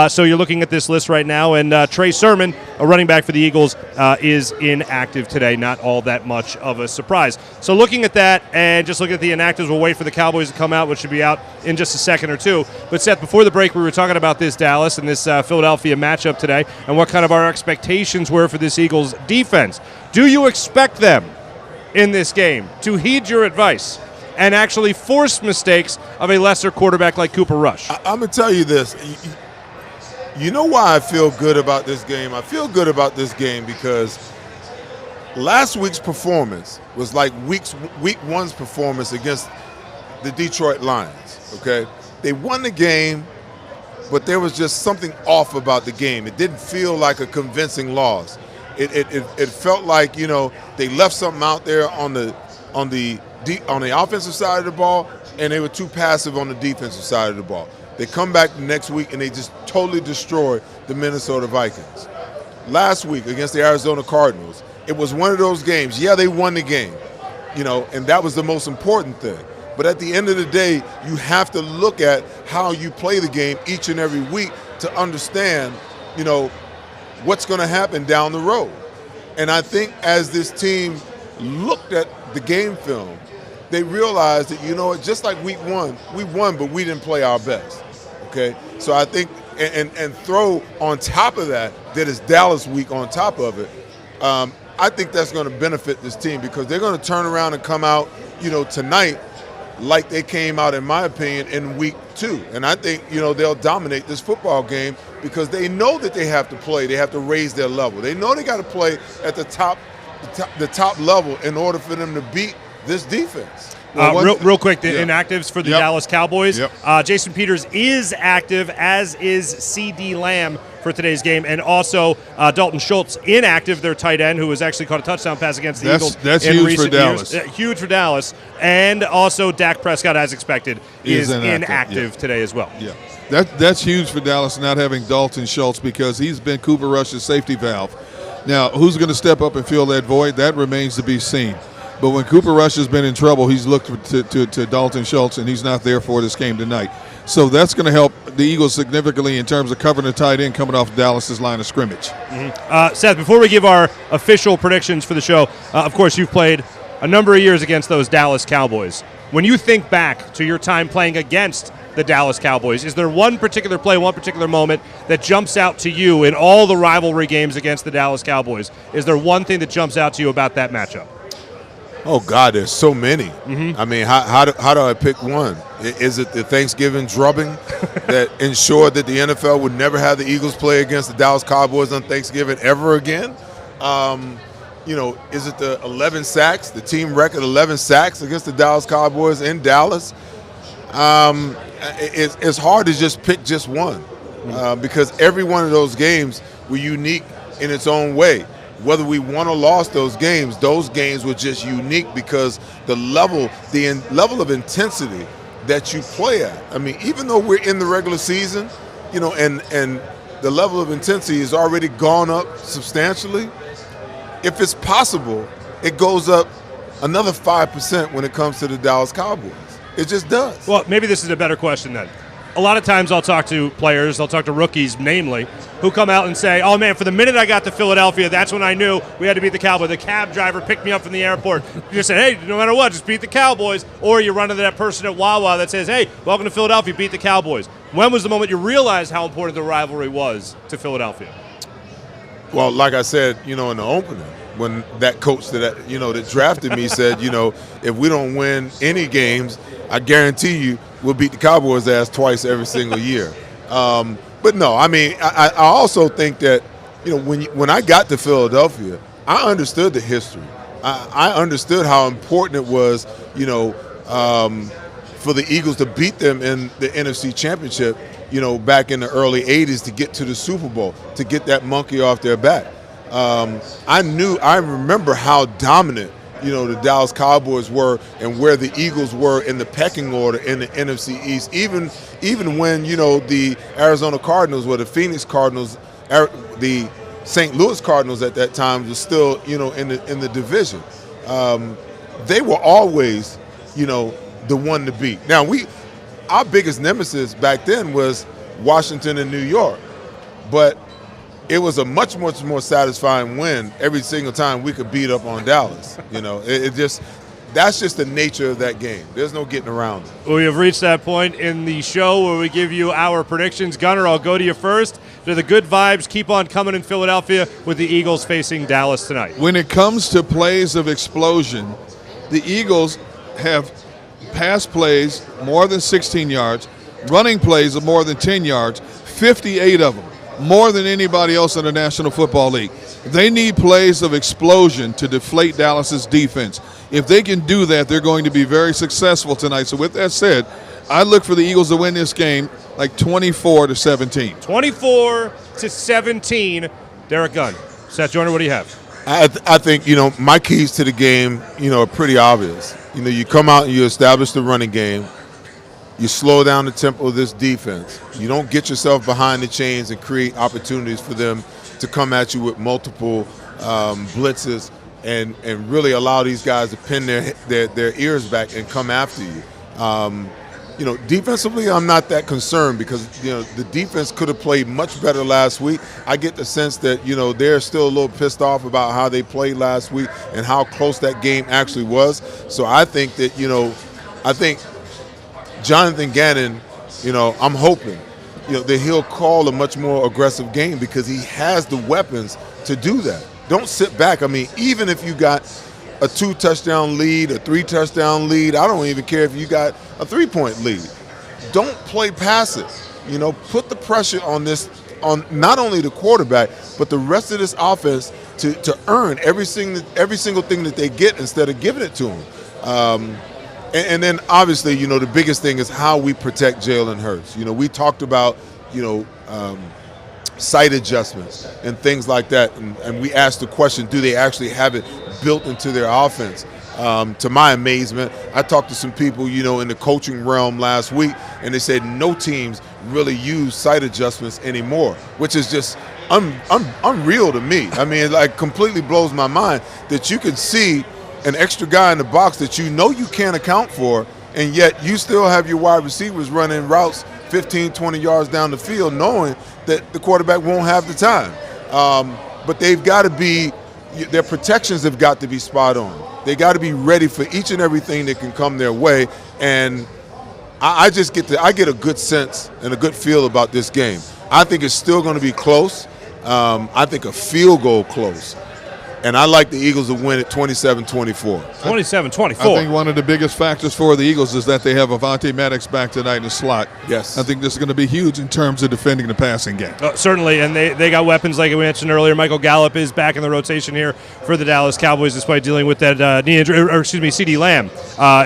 So you're looking at this list right now, and Trey Sermon, a running back for the Eagles, is inactive today. Not all that much of a surprise. So looking at that and just looking at the inactives, we'll wait for the Cowboys to come out, which should be out in just a second or two. But Seth, before the break, we were talking about this Dallas and this Philadelphia matchup today and what kind of our expectations were for this Eagles defense. Do you expect them in this game to heed your advice and actually force mistakes of a lesser quarterback like Cooper Rush? I'm going to tell you this. You know why I feel good about this game? I feel good about this game because last week's performance was like week one's performance against the Detroit Lions, okay? They won the game, but there was just something off about the game. It didn't feel like a convincing loss. It felt like, they left something out there on the offensive side of the ball, and they were too passive on the defensive side of the ball. They come back the next week and they just totally destroy the Minnesota Vikings. Last week against the Arizona Cardinals, it was one of those games. Yeah, they won the game, and that was the most important thing. But at the end of the day, you have to look at how you play the game each and every week to understand, what's going to happen down the road. And I think as this team looked at the game film, they realized that, just like week one, we won, but we didn't play our best, okay? So I think, and throw on top of that it's Dallas week on top of it, I think that's going to benefit this team because they're going to turn around and come out, tonight like they came out, in my opinion, in week two. And I think, they'll dominate this football game because they know that they have to play. They have to raise their level. They know they got to play at the top level in order for them to beat this defense. Real quick, the inactives for the Dallas Cowboys. Jason Peters is active, as is C.D. Lamb for today's game, and also Dalton Schultz inactive, their tight end, who has actually caught a touchdown pass against the Eagles. That's in huge recent for Dallas. Years. Huge for Dallas. And also Dak Prescott, as expected, is inactive today as well. Yeah, that's huge for Dallas not having Dalton Schultz because he's been Cooper Rush's safety valve. Now, who's going to step up and fill that void? That remains to be seen. But when Cooper Rush has been in trouble, he's looked to Dalton Schultz, and he's not there for this game tonight. So that's going to help the Eagles significantly in terms of covering the tight end coming off Dallas's line of scrimmage. Seth, before we give our official predictions for the show, of course, you've played a number of years against those Dallas Cowboys. When you think back to your time playing against the Dallas Cowboys, is there one particular play, one particular moment that jumps out to you in all the rivalry games against the Dallas Cowboys? Is there one thing that jumps out to you about that matchup? Oh God, there's so many. I mean, how do I pick one? Is it the Thanksgiving drubbing that ensured that the NFL would never have the Eagles play against the Dallas Cowboys on Thanksgiving ever again? Is it the 11 sacks, the team record 11 sacks against the Dallas Cowboys in Dallas? It's hard to just pick just one because every one of those games were unique in its own way. Whether we won or lost those games were just unique because the level of intensity that you play at. I mean, even though we're in the regular season, and the level of intensity has already gone up substantially, if it's possible, it goes up another 5% when it comes to the Dallas Cowboys. It just does. Well, maybe this is a better question then. A lot of times I'll talk to players, I'll talk to rookies namely, who come out and say, oh man, for the minute I got to Philadelphia, that's when I knew we had to beat the Cowboys. The cab driver picked me up from the airport. You just said, hey, no matter what, just beat the Cowboys. Or you run into that person at Wawa that says, hey, welcome to Philadelphia, beat the Cowboys. When was the moment you realized how important the rivalry was to Philadelphia? Well, like I said, in the opener, when that coach that drafted me said, if we don't win any games, I guarantee you we'll beat the Cowboys' ass twice every single year. But no, I mean, I also think that, when I got to Philadelphia, I understood the history. I understood how important it was, for the Eagles to beat them in the NFC Championship, back in the early 80s to get to the Super Bowl, to get that monkey off their back. I remember how dominant, the Dallas Cowboys were and where the Eagles were in the pecking order in the NFC East, even when, the Arizona Cardinals were the Phoenix Cardinals, the St. Louis Cardinals at that time was still, in the division. They were always, the one to beat. Now, our biggest nemesis back then was Washington and New York, but it was a much more satisfying win every single time we could beat up on Dallas. That's just the nature of that game. There's no getting around it. We have reached that point in the show where we give you our predictions. Gunner, I'll go to you first. Do the good vibes keep on coming in Philadelphia with the Eagles facing Dallas tonight? When it comes to plays of explosion, the Eagles have pass plays more than 16 yards, running plays of more than 10 yards, 58 of them. More than anybody else in the National Football League. They need plays of explosion to deflate Dallas's defense. If they can do that, they're going to be very successful tonight. So with that said, I look for the Eagles to win this game like 24-17. 24-17. Derek Gunn. Seth Joyner, what do you have? I think, my keys to the game, are pretty obvious. You come out and you establish the running game. You slow down the tempo of this defense. You don't get yourself behind the chains and create opportunities for them to come at you with multiple blitzes and really allow these guys to pin their ears back and come after you. Defensively, I'm not that concerned because, the defense could have played much better last week. I get the sense that, they're still a little pissed off about how they played last week and how close that game actually was. So I think that, Jonathan Gannon, I'm hoping, that he'll call a much more aggressive game because he has the weapons to do that. Don't sit back. I mean, even if you got a 2-touchdown lead, a 3-touchdown lead, I don't even care if you got a 3-point lead. Don't play passive. Put the pressure on not only the quarterback, but the rest of this offense to earn every single thing that they get instead of giving it to them. And then obviously, the biggest thing is how we protect Jalen Hurts. We talked about, sight adjustments and things like that. And we asked the question, do they actually have it built into their offense? To my amazement, I talked to some people, in the coaching realm last week, and they said no teams really use sight adjustments anymore, which is just unreal to me. I mean, it completely blows my mind that you can see an extra guy in the box that you can't account for, and yet you still have your wide receivers running routes 15, 20 yards down the field knowing that the quarterback won't have the time. But they've got to be – their protections have got to be spot on. They got to be ready for each and everything that can come their way, and I get a good sense and a good feel about this game. I think it's still going to be close. I think a field goal close. And I like the Eagles to win it 27-24. 27-24. I think one of the biggest factors for the Eagles is that they have Avonte Maddox back tonight in the slot. Yes. I think this is going to be huge in terms of defending the passing game. Certainly, and they got weapons like we mentioned earlier. Michael Gallup is back in the rotation here for the Dallas Cowboys despite dealing with that knee injury. Or excuse me, CeeDee Lamb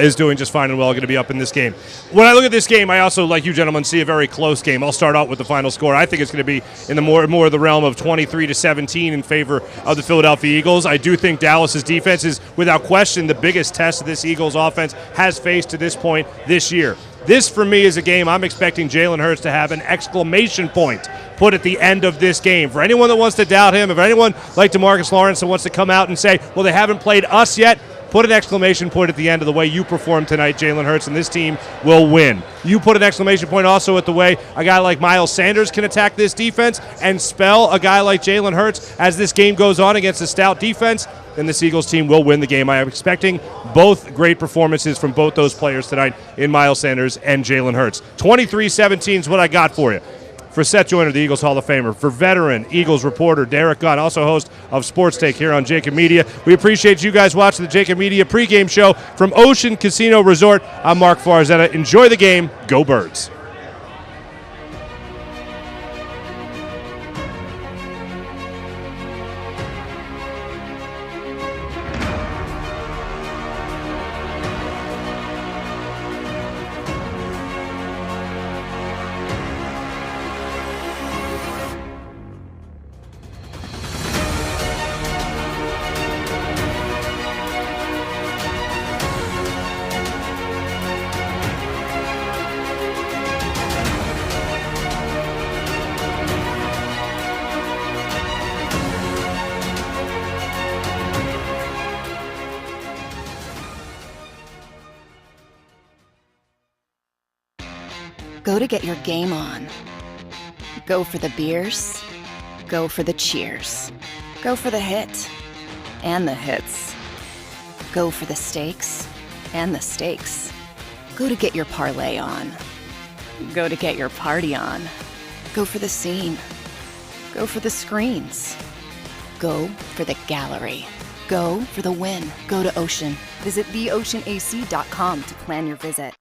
is doing just fine and well, going to be up in this game. When I look at this game, I also, like you gentlemen, see a very close game. I'll start out with the final score. I think it's going to be in the more of the realm of 23-17 in favor of the Philadelphia Eagles. I do think Dallas's defense is, without question, the biggest test this Eagles offense has faced to this point this year. This, for me, is a game I'm expecting Jalen Hurts to have an exclamation point put at the end of this game. For anyone that wants to doubt him, if anyone like DeMarcus Lawrence that wants to come out and say, well, they haven't played us yet, put an exclamation point at the end of the way you performed tonight, Jalen Hurts, and this team will win. You put an exclamation point also at the way a guy like Miles Sanders can attack this defense and spell a guy like Jalen Hurts as this game goes on against a stout defense, then this Eagles team will win the game. I am expecting both great performances from both those players tonight in Miles Sanders and Jalen Hurts. 23-17 is what I got for you. For Seth Joyner, the Eagles Hall of Famer, for veteran Eagles reporter Derek Gunn, also host of Sports Take here on JAKIB Media, we appreciate you guys watching the JAKIB Media pregame show from Ocean Casino Resort. I'm Marc Farzetta. Enjoy the game. Go Birds. Go to get your game on. Go for the beers. Go for the cheers. Go for the hit and the hits. Go for the stakes and the stakes. Go to get your parlay on. Go to get your party on. Go for the scene. Go for the screens. Go for the gallery. Go for the win. Go to Ocean. Visit theoceanac.com to plan your visit.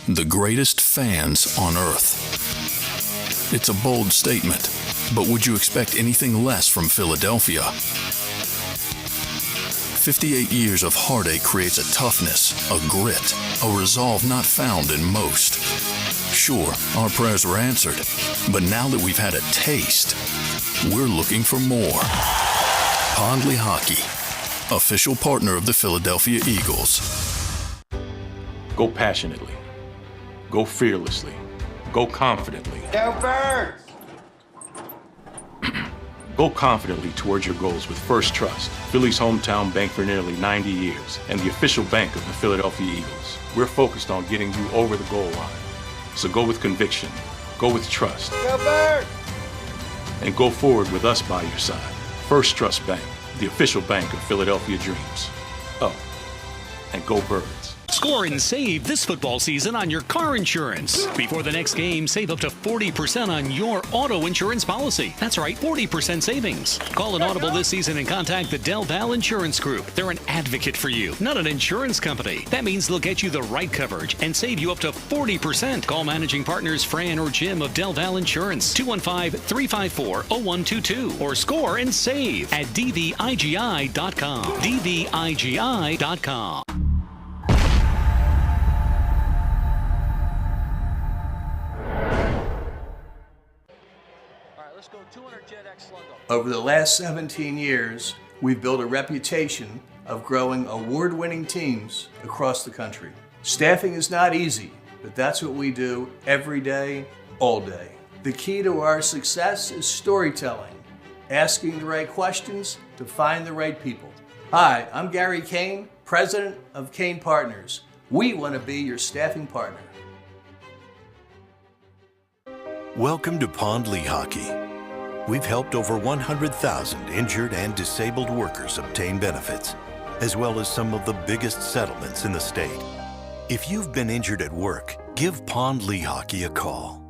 The greatest fans on earth. It's a bold statement, but would you expect anything less from Philadelphia? 58 years of heartache creates a toughness, a grit, a resolve not found in most. Sure, our prayers were answered, but now that we've had a taste, we're looking for more. Pondley Hockey, official partner of the Philadelphia Eagles. Go passionately. Go fearlessly. Go confidently. Go Birds! Go confidently towards your goals with First Trust, Philly's hometown bank for nearly 90 years, and the official bank of the Philadelphia Eagles. We're focused on getting you over the goal line. So go with conviction, go with trust, Go Birds! and go forward with us by your side. First Trust Bank, the official bank of Philadelphia dreams. Oh, and go Birds. Score and save this football season on your car insurance. Before the next game, save up to 40% on your auto insurance policy. That's right, 40% savings. Call an audible this season and contact the Del Val Insurance Group. They're an advocate for you, not an insurance company. That means they'll get you the right coverage and save you up to 40%. Call managing partners Fran or Jim of Del Val Insurance, 215-354-0122, or score and save at dvigi.com. dvigi.com. Over the last 17 years, we've built a reputation of growing award-winning teams across the country. Staffing is not easy, but that's what we do every day, all day. The key to our success is storytelling, asking the right questions to find the right people. Hi, I'm Gary Kane, president of Kane Partners. We want to be your staffing partner. Welcome to Pondley Hockey. We've helped over 100,000 injured and disabled workers obtain benefits, as well as some of the biggest settlements in the state. If you've been injured at work, give Pondley Hockey a call.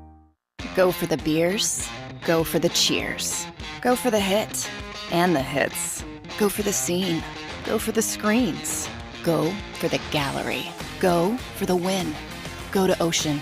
Go for the beers. Go for the cheers. Go for the hit and the hits. Go for the scene. Go for the screens. Go for the gallery. Go for the win. Go to Ocean.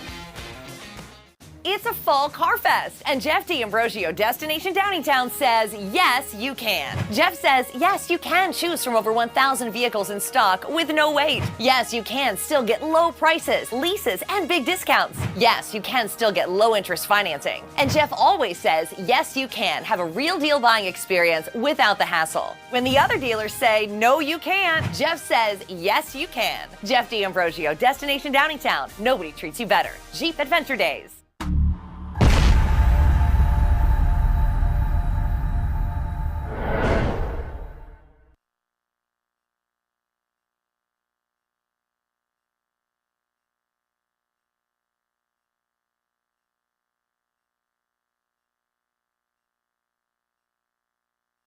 It's a fall car fest, and Jeff D'Ambrosio, Destination Downingtown, says, yes, you can. Jeff says, yes, you can choose from over 1,000 vehicles in stock with no wait. Yes, you can still get low prices, leases, and big discounts. Yes, you can still get low interest financing. And Jeff always says, yes, you can have a real deal buying experience without the hassle. When the other dealers say, no, you can't, Jeff says, yes, you can. Jeff D'Ambrosio, Destination Downingtown. Nobody treats you better. Jeep Adventure Days.